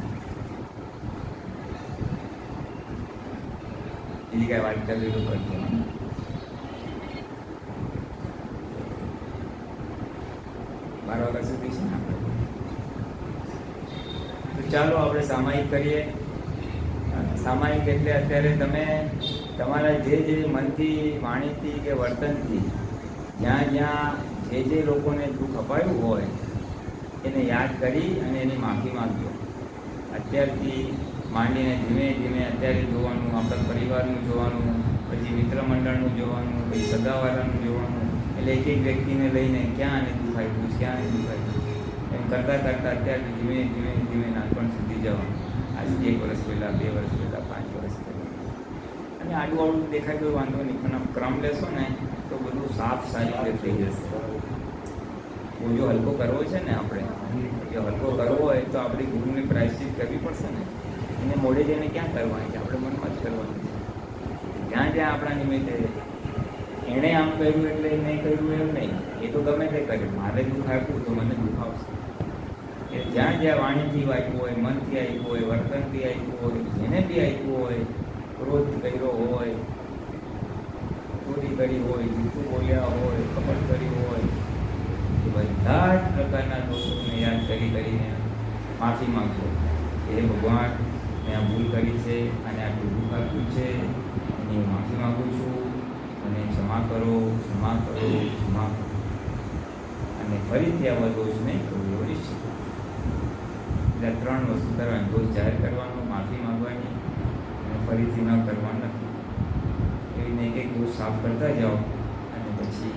બીજી કાંઈ વાત કરવી તો કરજો. બાર વાગ્યા સુધી છે ને આપણે. તો ચાલો આપણે સામાયિક કરીએ. સામાયિક એટલે અત્યારે તમે તમારા જે મનથી, વાણીથી કે વર્તનથી જ્યાં જે લોકોને દુઃખ અપાયું હોય એને યાદ કરી અને એની માફી માંગજો. અત્યારથી માંડીને ધીમે ધીમે અત્યારે જોવાનું, આપણા પરિવારનું જોવાનું, પછી મિત્ર મંડળનું જોવાનું, પછી સગાવાળાનું જોવાનું. એટલે એક એક વ્યક્તિને લઈને ક્યાં આને દુઃખ આપ્યું, ક્યાં આને દુઃખ આપ્યું, એમ કરતાં કરતાં અત્યારથી ધીમે ધીમે ધીમે નાનપણ સુધી જવાનું. આજથી 1 વર્ષ પહેલાં, 2 વર્ષ પહેલાં, 5 વર્ષ પહેલાં. અને આડું દેખાય તો વાંધો નહીં, પણ આમ ક્રમ લેશો ને તો બધું સાફ સારી રીતે થઈ જશે. જો હલકો કરવો છે ને આપણે, જો હલકો કરવો હોય તો આપણી ગુરુની પ્રાયશ્ચિત કરવી પડશે ને. એને મોડે જઈને ક્યાં કરવાની છે? આપણે મનમાં જ કરવાની છે. જ્યાં જ્યાં આપણા નિમિત્તે એણે આમ કર્યું એટલે મેં કર્યું એમ નહીં. એ તો ગમે તે કરે, મારે દુઃખ આપ્યું તો મને દુઃખ આવશે. કે જ્યાં જ્યાં વાણીથી આપ્યું હોય, મનથી આપ્યું હોય, વર્તનથી આપ્યું હોય, જેને બી આપ્યું હોય, ક્રોધ કર્યો હોય, ચોરી કરી હોય, જૂઠું બોલ્યા હોય, કપટ કર્યું હોય, બધા જ પ્રકારના દોષોને યાદ કરીને માફી માંગજો. હે ભગવાન, મેં આ ભૂલ કરી છે અને આટલું દુઃખ આપ્યું છે, એની હું માફી માગું છું. મને ક્ષમા કરો, ક્ષમા કરો, ક્ષમા કરો. અને ફરીથી આવા દોષ નહીં કરવું, એવો નિશ્ચિત. એટલે 3 વસ્તુ કરવાની: દોષ જાહેર કરવાનો, માફી માંગવાની અને ફરીથી ન કરવા નથી. એવીને એક દોષ સાફ કરતા જાઓ અને પછી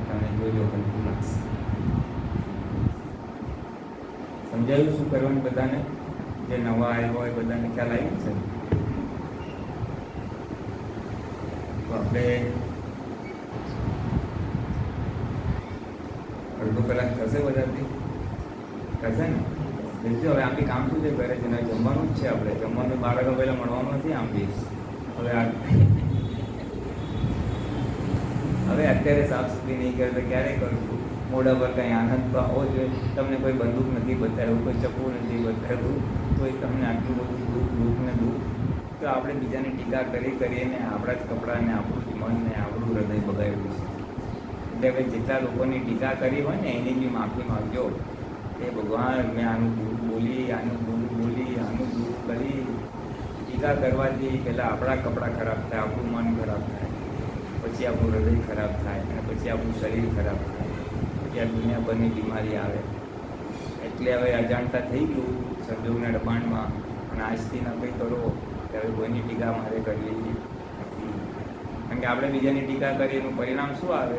તમે જોજો હલકું લાગશે. સમજાયું શું કરવાનું બધાને? જે નવા આવ્યા હોય બધાને ખ્યાલ આવ્યું છે? તો આપણે અડધો કલાક થશે બધાથી? થશે ને? બીજું હવે આપણી કામ શું છે? ઘરે જઈને જમવાનું જ છે. આપણે જમવાનું 12 વાગ્યા પહેલાં મળવાનું નથી. આમ બી હવે અત્યારે સાફ સફાઈ નહીં કરે તો ક્યારે કરું છું? મોઢા પર કંઈ આનંદ તો આવો જોઈએ. તમને કોઈ બંદૂક નથી બતાવ્યું, કોઈ ચપ્પુ નથી બતાવ્યું, કોઈ તમને આટલું બધું દુઃખ ને દુઃખ. તો આપણે બીજાની ટીકા કરીને આપણા જ કપડાને, આપણું જ મનને, આપણું હૃદય બગાડ્યું છે. એટલે હવે જેટલા લોકોની ટીકા કરી હોય ને એની બી માફી માંગજો. એ ભગવાન, મેં આનું દુઃખ બોલી, આનું દુઃખ બોલી, આનું દુઃખ કરી. ટીકા કરવાથી પહેલાં આપણા કપડાં ખરાબ થાય, આપણું મન ખરાબ થાય, પછી આપણું હૃદય ખરાબ થાય, અને પછી આપણું શરીર ખરાબ થાય, પછી આ દુનિયાભરની બીમારી આવે. એટલે હવે અજાણતા થઈ ગયું સંજોગના દબાણમાં. અને આજથી ન કંઈ કરો કે હવે કોઈની ટીકા મારે કરવી નથી. કારણ કે આપણે બીજાની ટીકા કરીએ એનું પરિણામ શું આવે?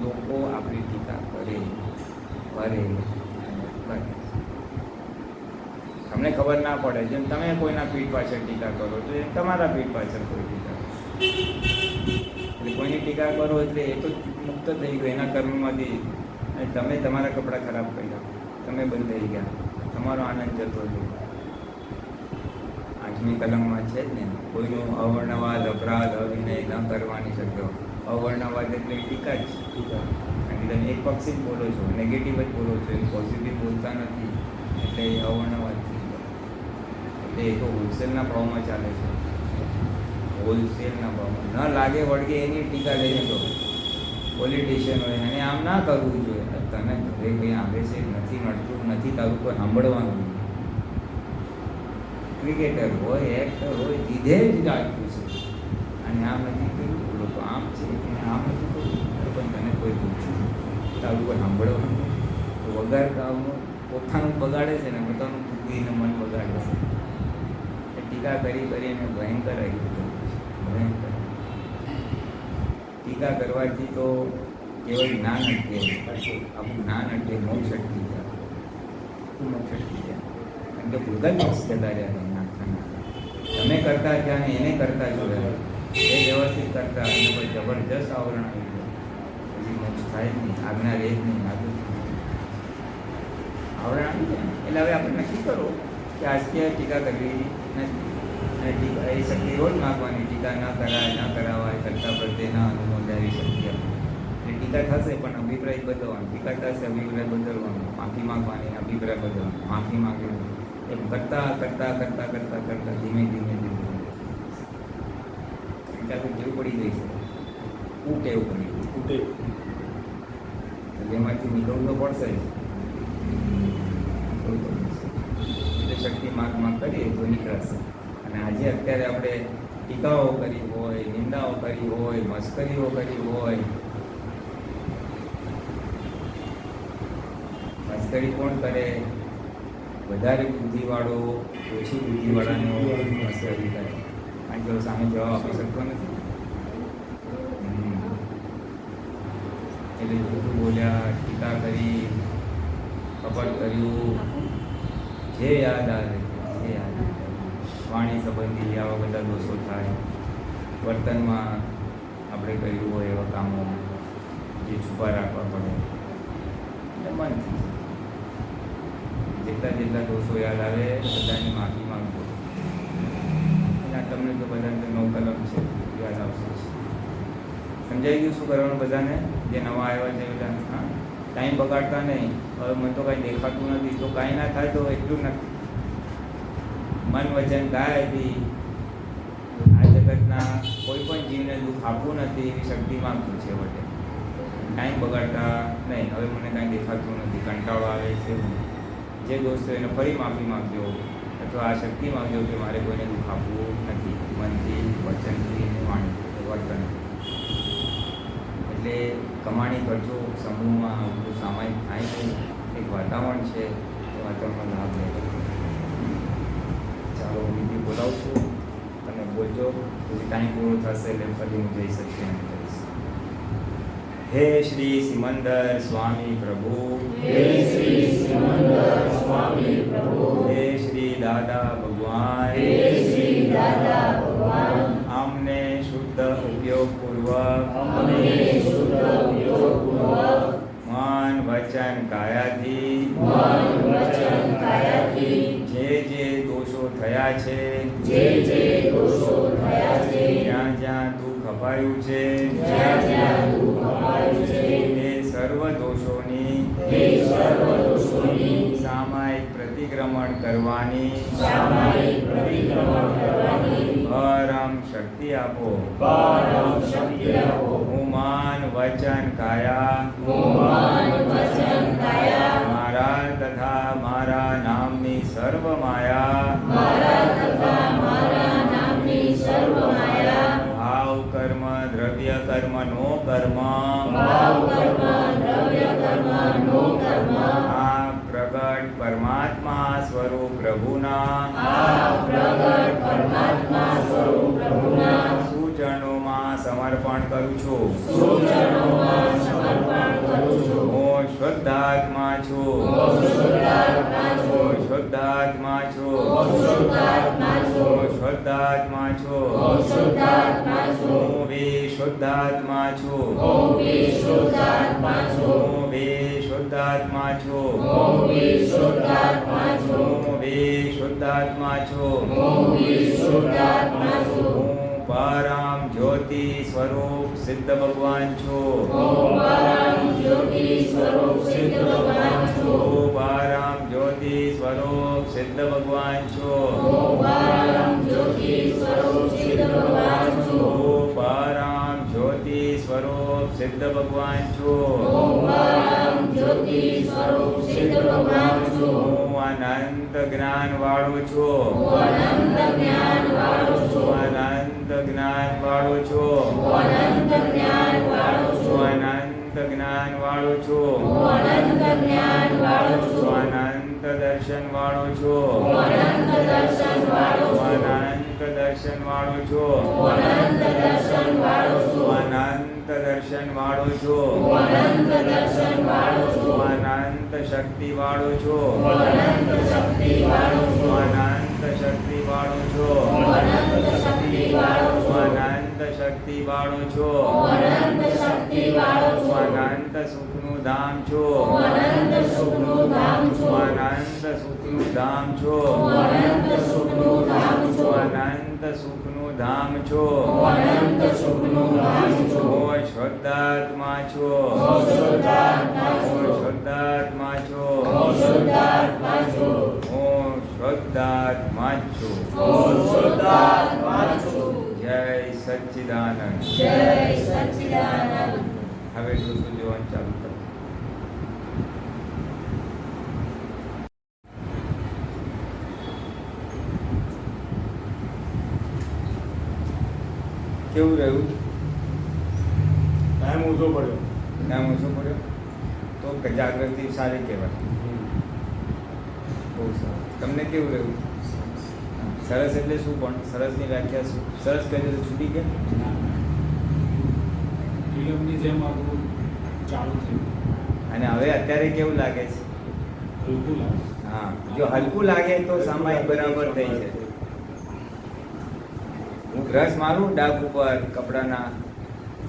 લોકો આપણી ટીકા કરે. તમને ખબર ના પડે. જેમ તમે કોઈના પીઠ પાછળ ટીકા કરો તો એમ તમારા પીઠ પાછળ કોઈ ટીકા. એટલે કોઈની ટીકા કરો એટલે એ તો મુક્ત થઈ ગયું એના કર્મમાંથી. અને તમે તમારા કપડાં ખરાબ કર્યા, તમે બંધ થઈ ગયા, તમારો આનંદ જતો રહ્યો. 8મી કલમમાં છે જ ને, કોઈનું અવર્ણવાદ, અપરાધ, અવિનય ન કરવાની શક્ય. અવર્ણવાદ એટલે ટીકા જ. કારણ કે તમે એક પક્ષી જ બોલો છો, નેગેટિવ જ બોલો છો, એ પોઝિટિવ બોલતા નથી. એટલે એ અવર્ણવાદ થઈ ગયો. એટલે એ તો હોલસેલના ભાવમાં ચાલે છે. હોલસેલના ભાવમાં ન લાગે વળગે એની ટીકા લઈને તો પોલિટિશિયન હોય એને આમ ના કરવું જોઈએ. તને ઘરે કંઈ આવે છે, નથી મળતું, નથી તારું કોઈ સાંભળવાનું. ક્રિકેટર હોય, એક્ટર હોય, જીધે જ ગાયું છે અને આમ નથી કર્યું, લોકો આમ છે અને આમ નથી કર્યું, પણ તને કોઈ પૂછ્યું તારું કોઈ સાંભળવાનું. તો વગર કામનું પોતાનું બગાડે છે ને પોતાનું બુદ્ધિને મન બગાડે છે. એ ટીકા કરીને ભયંકર આવી ગયું છે. ભયંકર ટીકા કરવાથી તો કેવળ જ્ઞાન અટકે, આપણું જ્ઞાન અટકે, મોક્ષ અટકી જાય, મોક્ષ અટકી જાય. કારણ કે ભૂગલ મોક્ષ જતા રહ્યા તમે કરતા ત્યાં ને એને કરતા જોયા, એ વ્યવસ્થિત કરતા અને કોઈ જબરજસ્ત આવરણ આવી ગયું, પછી મોક્ષ થાય જ નહીં, આજ્ઞા રહે જ નહીં, આવરણ આવી જાય. એટલે હવે આપણે નક્કી કરો કે આજથી ટીકા કરવી નથી અને ટીકા એ શક્તિ રોજ માગવાની. ટીકા ન કરાય, ન કરાવાય, કરતા પ્રત્યે ન અનુમોદાવી શક્તિ એટલે ટીકા થશે પણ અભિપ્રાય બદલવાનો, ટીકા થશે અભિપ્રાય બદલવાનો, માફી માગવાની, અભિપ્રાય બદલવાનો, માફી માગવાની, એમ કરતા કરતા કરતા કરતા કરતા ધીમે ધીમે ધીમે ટેવ પડી ગઈ છે. હું ટેવ પડી ગઈ, ખૂટે એટલે એમાંથી નીકળવું તો પડશે જ. એટલે શક્તિ માર્ગમાં કરીએ તો નીકળશે. અને આજે અત્યારે આપણે ટીકાઓ કરી હોય, નિંદાઓ કરી હોય, મસ્કરીઓ કરી હોય, મસ્કરી કોણ કરે? વધારે બુદ્ધિવાળો ઓછી બુદ્ધિવાળાનો મસ્કરી કરે, કારણ કે સામે જવાબ આપી શકતો નથી. એટલે જૂઠું બોલ્યા, ટીકા કરી, કપટ કર્યું, જે યાદ આવે જે યાદ આવે. વાણી સંબંધી આવા બધા દોષો થાય. વર્તનમાં આપણે કર્યું હોય એવા કામો જે છુપા રાખવા પડે એટલે મનથી જેટલા દોષો યાદ આવે બધાની માફી માંગો. અને તમને તો બધાને 9 કલમ છે, યાદ આવશે. સમજાઈ ગયું શું કરવાનું બધાને? જે નવા આવ્યા છે બધા, હા, ટાઈમ બગાડતા નહીં. હવે મને તો કાંઈ દેખાતું નથી તો કાંઈ ના થાય તો એટલું નથી. મન વચન કાયાથી આ જગતના કોઈ પણ જીવને દુઃખ આપવું નથી એવી શક્તિ માંગતું છે વટે. ટાઈમ બગાડતા નહીં. હવે મને કાંઈ દેખાતું નથી, કંટાળો આવે છે, જે દોસ્તો એને ફરી માફી માંગજો અથવા આ શક્તિ માંગજો કે મારે કોઈને દુઃખ આપવું નથી, મનથી, વચનથી અને વાણીથી, વર્તન. એટલે કમાણી કરજો સમૂહમાં, બધું સામાયિક થાય છે, એક વાતાવરણ છે, એ વાતાવરણનો લાભ લેજો. ચાલો વિધિ બોલાવશું અને બોલજો, પછી ટાઈમ પૂરો થશે એટલે ફરી હું જઈ શકીશ એમ કહીશ. હે શ્રી સિમંદર સ્વામી પ્રભુ, હે શ્રી સિમંદર સ્વામી પ્રભુ, હે શ્રી દાદા ભગવાન, હે શ્રી દાદા ભગવાન, આમને શુદ્ધ ઉપયોગપૂર્વક, અમને શુદ્ધ ઉપયોગપૂર્વક, મન વચન કાયાથી, મન વચન કાયાથી, જે દોષો થયા છે, જે દોષો થયા છે, જ્યાં જ્યાં દુઃખ અપાયું છે, જ્યાં જ્યાં દુઃખ અપાયું છે, એ સર્વ દોષોની, તે સર્વ દોષોની સામાયિક પ્રતિક્રમણ કરવાની, સામાયિક પ્રતિક્રમણ કરવાની પરમ શક્તિ આપો. પરમ શક્તિ આપો. હું મન વચન કાયા, હું મન વચન કાયા, મારા તથા મારા નામની સર્વ માયા, મારા તથા મારા નામની સર્વ માયા, ભાવ કર્મ દ્રવ્ય કર્મ નો કર્મ, ભાવ કર્મ દ્રવ્ય કર્મ નો કર્મ, આ પ્રગટ પરમાત્મા સ્વરૂપ પ્રભુના, આ પ્રગટ પરમાત્મા સ્વરૂપ પ્રભુના સૂચનોમાં સમર્પણ કરું છું. સૂચનોમાં સમર્પણ કરું છું. હું શુદ્ધાત્મા છું, હું શુદ્ધાત્મા છું. હું શુદ્ધાત્મા છું, હું શુદ્ધાત્મા છું. હું શુદ્ધાત્મા છું, હું શુદ્ધાત્મા છું. હું વિશુદ્ધાત્મા છું, હું વિશુદ્ધાત્મા છું. હું વિશુદ્ધાત્મા છું, હું વિશુદ્ધાત્મા છું. હું વિશુદ્ધાત્મા છું, હું વિશુદ્ધાત્મા છું. હું પરમ જ્યોતિ સ્વરૂપ સિદ્ધ ભગવાન છું, હું પરમ જ્યોતિ સ્વરૂપ સિદ્ધ ભગવાન છું. હું પરમ જ્યોતિ સ્વરૂપ સિદ્ધ ભગવાન છું, હું પરમ જ્યોતિ સ્વરૂપ સિદ્ધ ભગવાન છું. હું પરમ જ્યોતિ સ્વરૂપ સિદ્ધ ભગવાન છો. ઓમ પરમ જ્યોતિ સ્વરૂપ સિદ્ધ ભગવાન છો. હું અનંત જ્ઞાન વાળો છો. હું અનંત જ્ઞાન વાળો છો. હું અનંત જ્ઞાન વાળો છો. હું અનંત જ્ઞાન વાળો છો. હું અનંત જ્ઞાન વાળો છો. હું અનંત જ્ઞાન વાળો છો. હું અનંત દર્શન વાળો છો. હું અનંત દર્શન વાળો છો. હું અનંત દર્શન વાળો છો. હું અનંત દર્શન વાળો છો. હું અનંત દર્શન વાળો છો. હું અનંત દર્શન વાળો છો. હું અનંત શક્તિ વાળો છો. હું અનંત શક્તિ વાળો છો. હું અનંત શક્તિ વાળો છો. હું અનંત શક્તિ વાળો છો. હું અનંત શક્તિ વાળો છો. હું અનંત શક્તિ વાળો છો. હું અનંત સુખનું ધામ છો. હું અનંત સુખનું ધામ છો. હું અનંત સુખનું ધામ છો. હું અનંત સુખનું ધામ છો. હું અનંત સુખનું ધામ છો. હું અનંત સુખનું ધામ છો. હું શુદ્ધાત્મા છો. હું શુદ્ધાત્મા છું. હું શુદ્ધાત્મા છો. હું શુદ્ધાત્મા છું. હું શુદ્ધાત્મા છું. હું શુદ્ધાત્મા છું. જય સચ્ચિદાનંદ. જય સચ્ચિદાનંદ. હવે દોસ્તો જોવાનું ચાલુ કરો. કેવું રહ્યું? ટાઈમ ઓછો પડ્યો. નામ ઓછો પડ્યો તો જાગૃતિ સારી કહેવાય. બહુ સરસ. તમને કેવું રહ્યું? સરસ એટલે શું? પણ સરસની વ્યાખ્યા શું? સરસ કહે તો છૂટી ગયા. ફિલ્મની જેમ આપણું ચાલુ થયું. અને હવે અત્યારે કેવું લાગે છે? હલકું લાગે. હા, જો હલકું લાગે તો સામાયિક બરાબર થઈ છે. હું બ્રશ મારું ડાઘ ઉપર કપડાના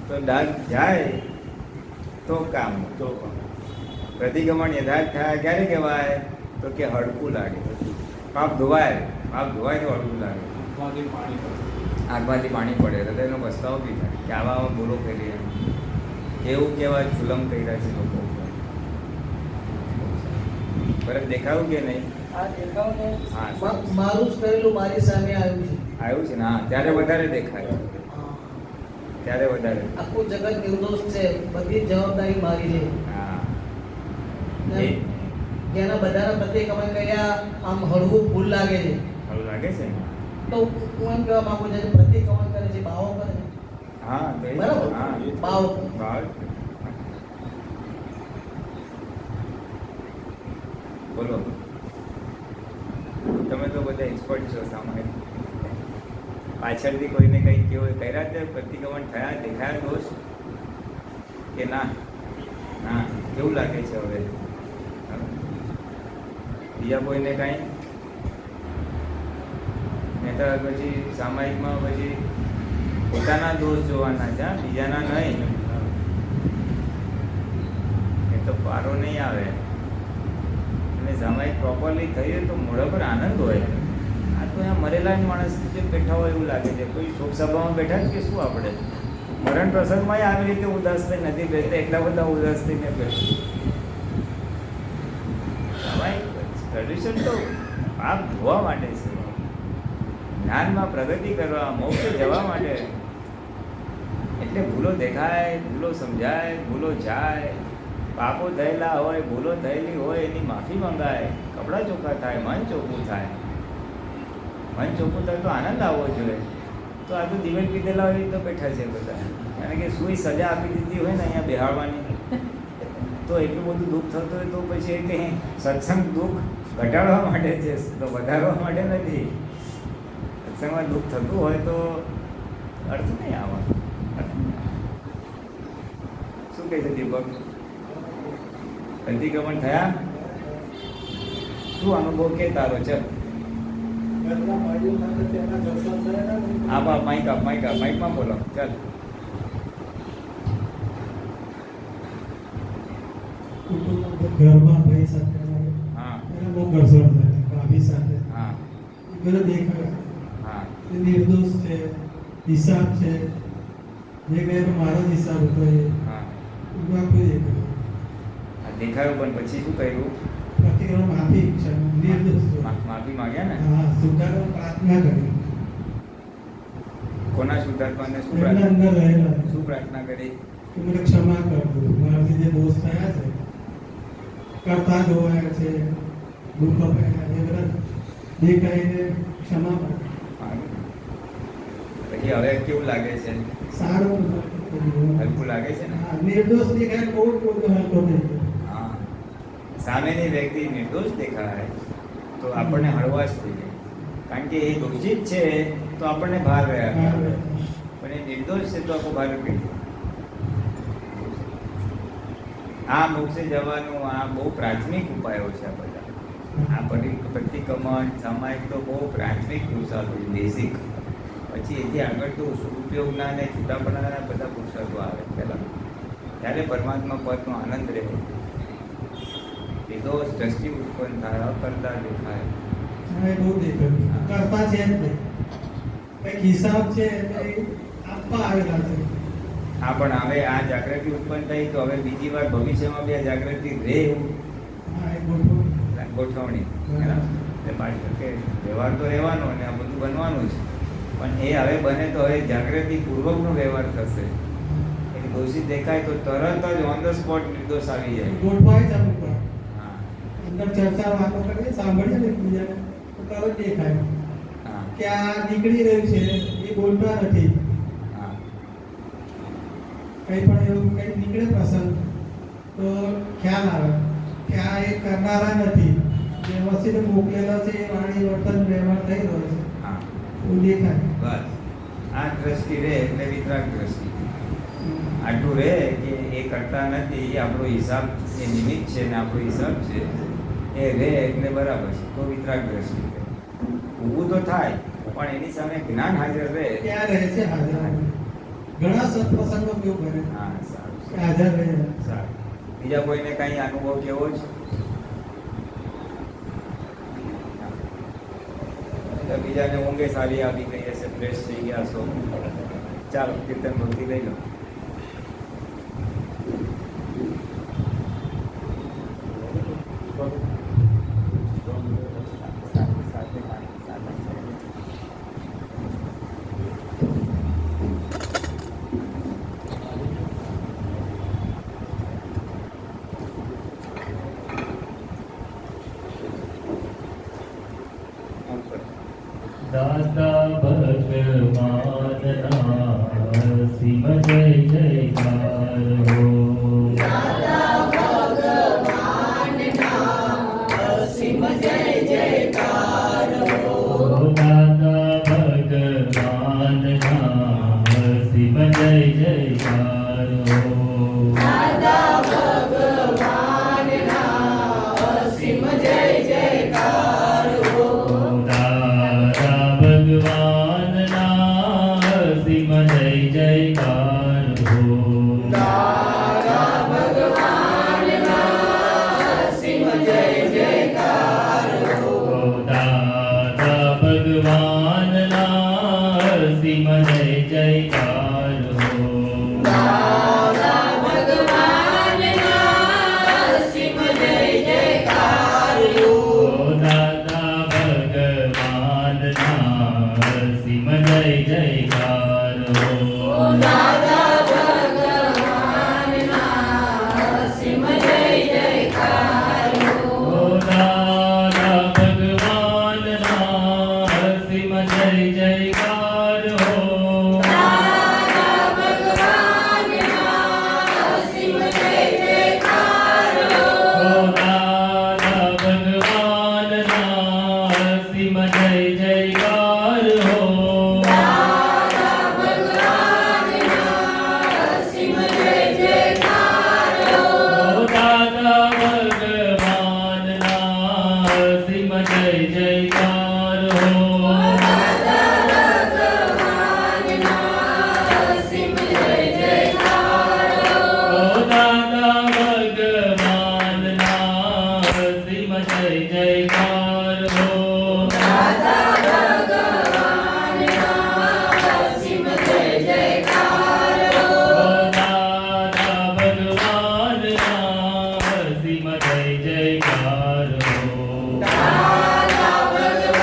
તો ડાઘ જાય તો કામ. તો પ્રતિક્રમણ યથાર્થ થયા ક્યારે કહેવાય? તો કે હળકું લાગે. પાપ ધોવાય તો હળકું લાગે. આંખમાંથી પાણી પડે. આંખમાંથી પાણી પડે તો તેનો પસ્તાવો બી થાય કે આવા બોલો કરી એવું કહેવાય. જુલમ કર્યા છે લોકો ઉપર. બરાબર દેખાવું કે નહીં? આ દેખાવ ને હા. મારું જ કરેલું મારી સામે આવ્યું છે. આવ્યું છે ને? હા, ત્યારે વધારે દેખાય. ત્યારે વધારે. આખું જગત નિર્દોષ છે, બધી જવાબદારી મારી છે. હા. ને જેના બધાના પ્રત્યે અમે કયા આમ હળવું ભૂલ લાગે છે સારું લાગે છે ને? તો હું એમ કહેવા માંગુ છું કે પ્રત્યેક કમન કરે છે, ભાવો કરે છે. હા, તો એ જ. બરાબર? હા, ભાવ. ભાવ. બોલો. તમે તો બધા એક્સપર્ટ છો સામે. પાછળથી કોઈને કંઈ કેવું કર્યા છે? પ્રતિક્રમણ થયા? દેખાયા દોષ કે ના? ના, કેવું લાગે છે હવે? બીજા કોઈને કાંઈ? નહીં તો પછી સામાયિકમાં પછી પોતાના દોષ જોવાના છે, હા? બીજાના નહીં. એ તો પારો નહીં આવે. અને સામાયિક પ્રોપરલી થયું તો મોઢા પર આનંદ હોય. આ તો અહીંયા મરેલા જ માણસ જે બેઠા હોય એવું લાગે છે. કોઈ શોક સભામાં બેઠા જ કે શું આપણે? મરણ પ્રસંગમાં આવી રીતે ઉદાસ થઈ નથી બેસતા, એટલા બધા ઉદાસ થઈને બેઠું. સામાયિક ટ્રેડિશન તો પાપ ધોવા માટે છે, જ્ઞાનમાં પ્રગતિ કરવા, મોક્ષે જવા માટે. એટલે ભૂલો દેખાય, ભૂલો સમજાય, ભૂલો જાય. પાપો થયેલા હોય, ભૂલો થયેલી હોય એની માફી મંગાય, કપડાં ચોખ્ખા થાય, મન ચોખ્ખું થાય. મન ચોખ્ખું થાય તો આનંદ આવવો જોઈએ. તો આ તો દિવેલ પીધેલા હોય તો બેઠા છે બધા. કારણ કે સુઈ સજા આપી દીધી હોય ને અહીંયા બેહાડવાની, તો એટલું બધું દુઃખ થતું હોય તો પછી એ કંઈ સત્સંગ દુઃખ ઘટાડવા માટે છે, તો વધારવા માટે નથી. સત્સંગમાં દુઃખ થતું હોય તો અર્થ નહીં આવવાનો. શું કહે છે દીપક? પ્રતિક્રમણ થયા? શું અનુભવ કે તારો? ચલ આપ માઇકમાં બોલો. ચાલ. ઘરમાં ભાઈ સાથે હા એને બહુ ઘર્ષણ થાય, ભાભી સાથે હા એ બધા દેખાય. હા એ નિર્દોષ છે, હિસાબ છે, જે કહે મારો જ હિસાબ હતો એ હા આખું દેખાય. આ દેખાયું પણ પછી શું કર્યું? પ્રતિક્રમણ માફી છે, નિર્દોષ છે. માફી માંગ્યા ને? હા, સુધારવા પ્રાર્થના કરી. કોના સુધારવાને એમના અંદર રહેલા શું પ્રાર્થના કરી? કે મને ક્ષમા કરજો, મારાથી જે દોષ થયા છે, કરતા જોવાયા છે, દુઃખ અપાયા છે, બધા દેખાઈને ક્ષમા કરો. પછી હવે કેવું લાગે છે? સારું હલકું લાગે છે ને? હા, નિર્દોષ દેખાય બહુ બધું હલકો થઈ ગયો. હા, સામેની વ્યક્તિ નિર્દોષ દેખાય તો આપણને હળવાશ થઈ જાય, કારણ કે એ દોષિત છે તો આપણને ભાર રહ્યા, પણ એ નિર્દોષ છે તો આખું ભાર પડી જાય. આ મોક્ષે જવાનું આ બહુ પ્રાથમિક ઉપાયો છે. આ બધા આ પ્રતિક્રમણ સામાયિક તો બહુ પ્રાથમિક પુરુષાર્થો છે, બેઝિક. પછી એથી આગળ તો સુરુપયોગના અને છૂટાપણાના બધા પુરુષાર્થો આવે પહેલાં, ત્યારે પરમાત્મા પદનો આનંદ રહે. નિર્દોષ દ્રષ્ટિ ઉત્પન્ન થાય, અકર્તા દેખાય. હા, એ બહુ દેખાય, કરતા છે જ નહીં, કંઈક હિસાબ છે એટલે આપવા આવેલા છે. હા, પણ હવે આ જાગૃતિ ઉત્પન્ન થઈ તો હવે બીજી વાર ભવિષ્યમાં બી આ જાગૃતિ રહે એવું હા, એ ગોઠવણ. ગોઠવણી. એટલે પાછળ કે વ્યવહાર તો રહેવાનો અને આ બધું બનવાનું છે, પણ એ હવે બને તો હવે જાગૃતિ પૂર્વકનો વ્યવહાર થશે. એટલે દોષિત દેખાય તો તરત જ ઓન ધ સ્પોટ નિર્દોષ આવી જાય. ગોઠવાય છે અમુક વાર. હા અંદર ચર્ચા વાતો કરીએ, સાંભળીએ ને એકબીજાને તો તરત દેખાય હા કે આ નીકળી રહ્યું છે, એ બોલતા નથી. હા કંઈ પણ એવું કંઈ નીકળે પ્રસંગ તો ખ્યાલ આવે કે આ એ કરનારા નથી, જે વસીને મોકલેલા છે એ વાણી વર્તન વ્યવહાર થઈ રહ્યો છે, હા એવું દેખાય. બસ આ દ્રષ્ટિ રહે એટલે વિતરાગ દ્રષ્ટિ. આટલું રહે કે એ કરતા નથી, એ આપણો હિસાબ, એ નિમિત્ત છે ને આપણો હિસાબ છે, એ રહે એટલે બરાબર છે, તો વિતરાગ દ્રષ્ટિ રહે. ઊભું તો થાય પણ એની સામે જ્ઞાન હાજર રહે. ક્યાં રહે છે? હાજર. ઘણા સત્પ્રસંગો કેવું કરે હા, સારું કે હાજર રહે. સારું. બીજા કોઈને કઈ અનુભવ કેવો છે? તો બીજાને ઊંઘે સારી આવી ગઈ હશે, ફ્રેશ થઈ ગયા છો. ચાલો કીર્તન ભક્તિ લઈ લો. દાતા ભગવાનના સિમ જય જયકાર હો. દાદા ભગવાનના અસીમ જય જયકાર હો. દાતા ભગવાનના સિમ જય જયકાર હો. દાદા ભગવાનના અસીમ જય જયકાર હો. દાદા ભગવાનના સિમ જય જયકાર હો. દાદા ભગવાનના અસીમ જય જયકાર હો. દાદા ભગવાનના સિમ જય જયકાર હો. દાદા ભગવાનના અસીમ જય જયકાર હો. દાદા ભગવાનના સિમ જય જયકાર હો. દાદા ભગવાનના અસીમ જય જયકાર હો. દાદા ભગવાનના સિમ જય જયકાર હો. દાદા ભગવાનના અસીમ જય જયકાર હો. દાદા ભગવાનના સિમ જય જયકાર હો. દાદા ભગવાનના અસીમ જય જયકાર હો. દાદા ભગવાનના સિમ જય જયકાર હો. દાદા ભગવાનના અસીમ જય જયકાર હો. દાદા ભગવાનના સિમ જય જયકાર હો. દાદા ભગવાનના અસીમ જય જયકાર હો. દાદા ભગવાનના સિમ જય જયકાર હો. દાદા ભગવાનના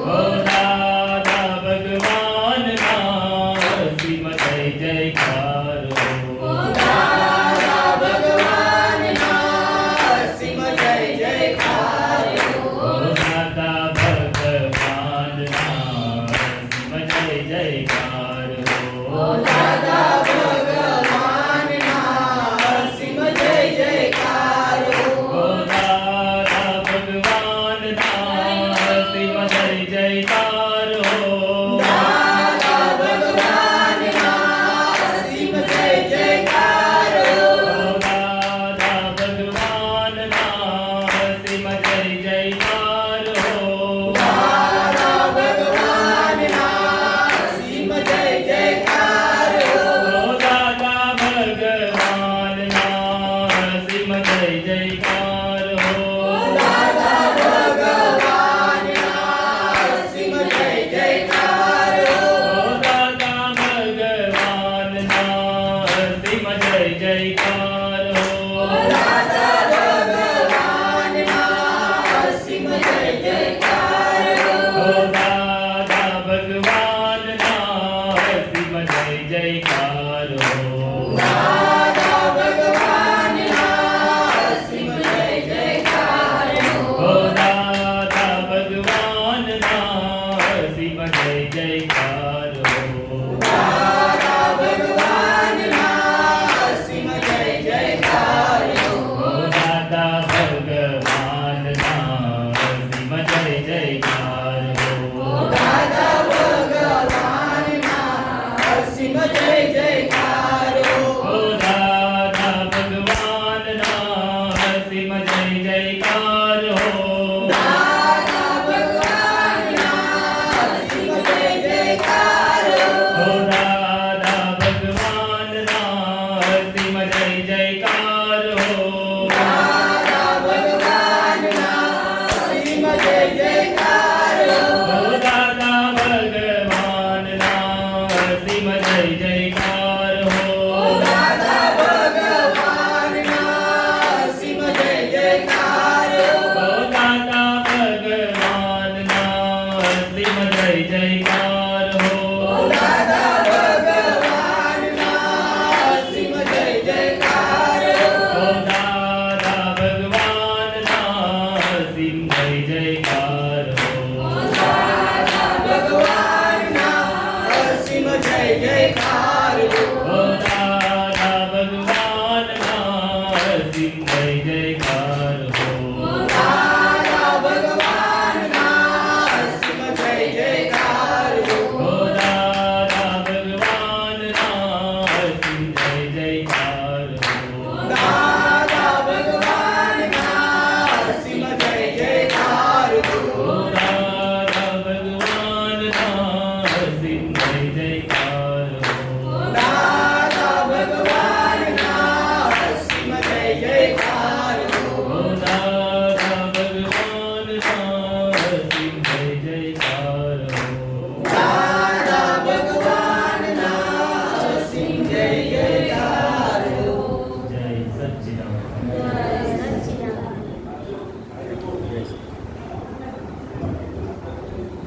ઓ દાદા ભગવાનના અસીમ જય જયકાર ઓ દાદા ભગવાનના અસીમ જય જયકાર ઓ દાદા ભગવાનના અસીમ જય જયકાર ઓ દાદા ભગવાનના અસીમ જય જયકાર ઓ દાદા ભગવાનના અસીમ જય જયકાર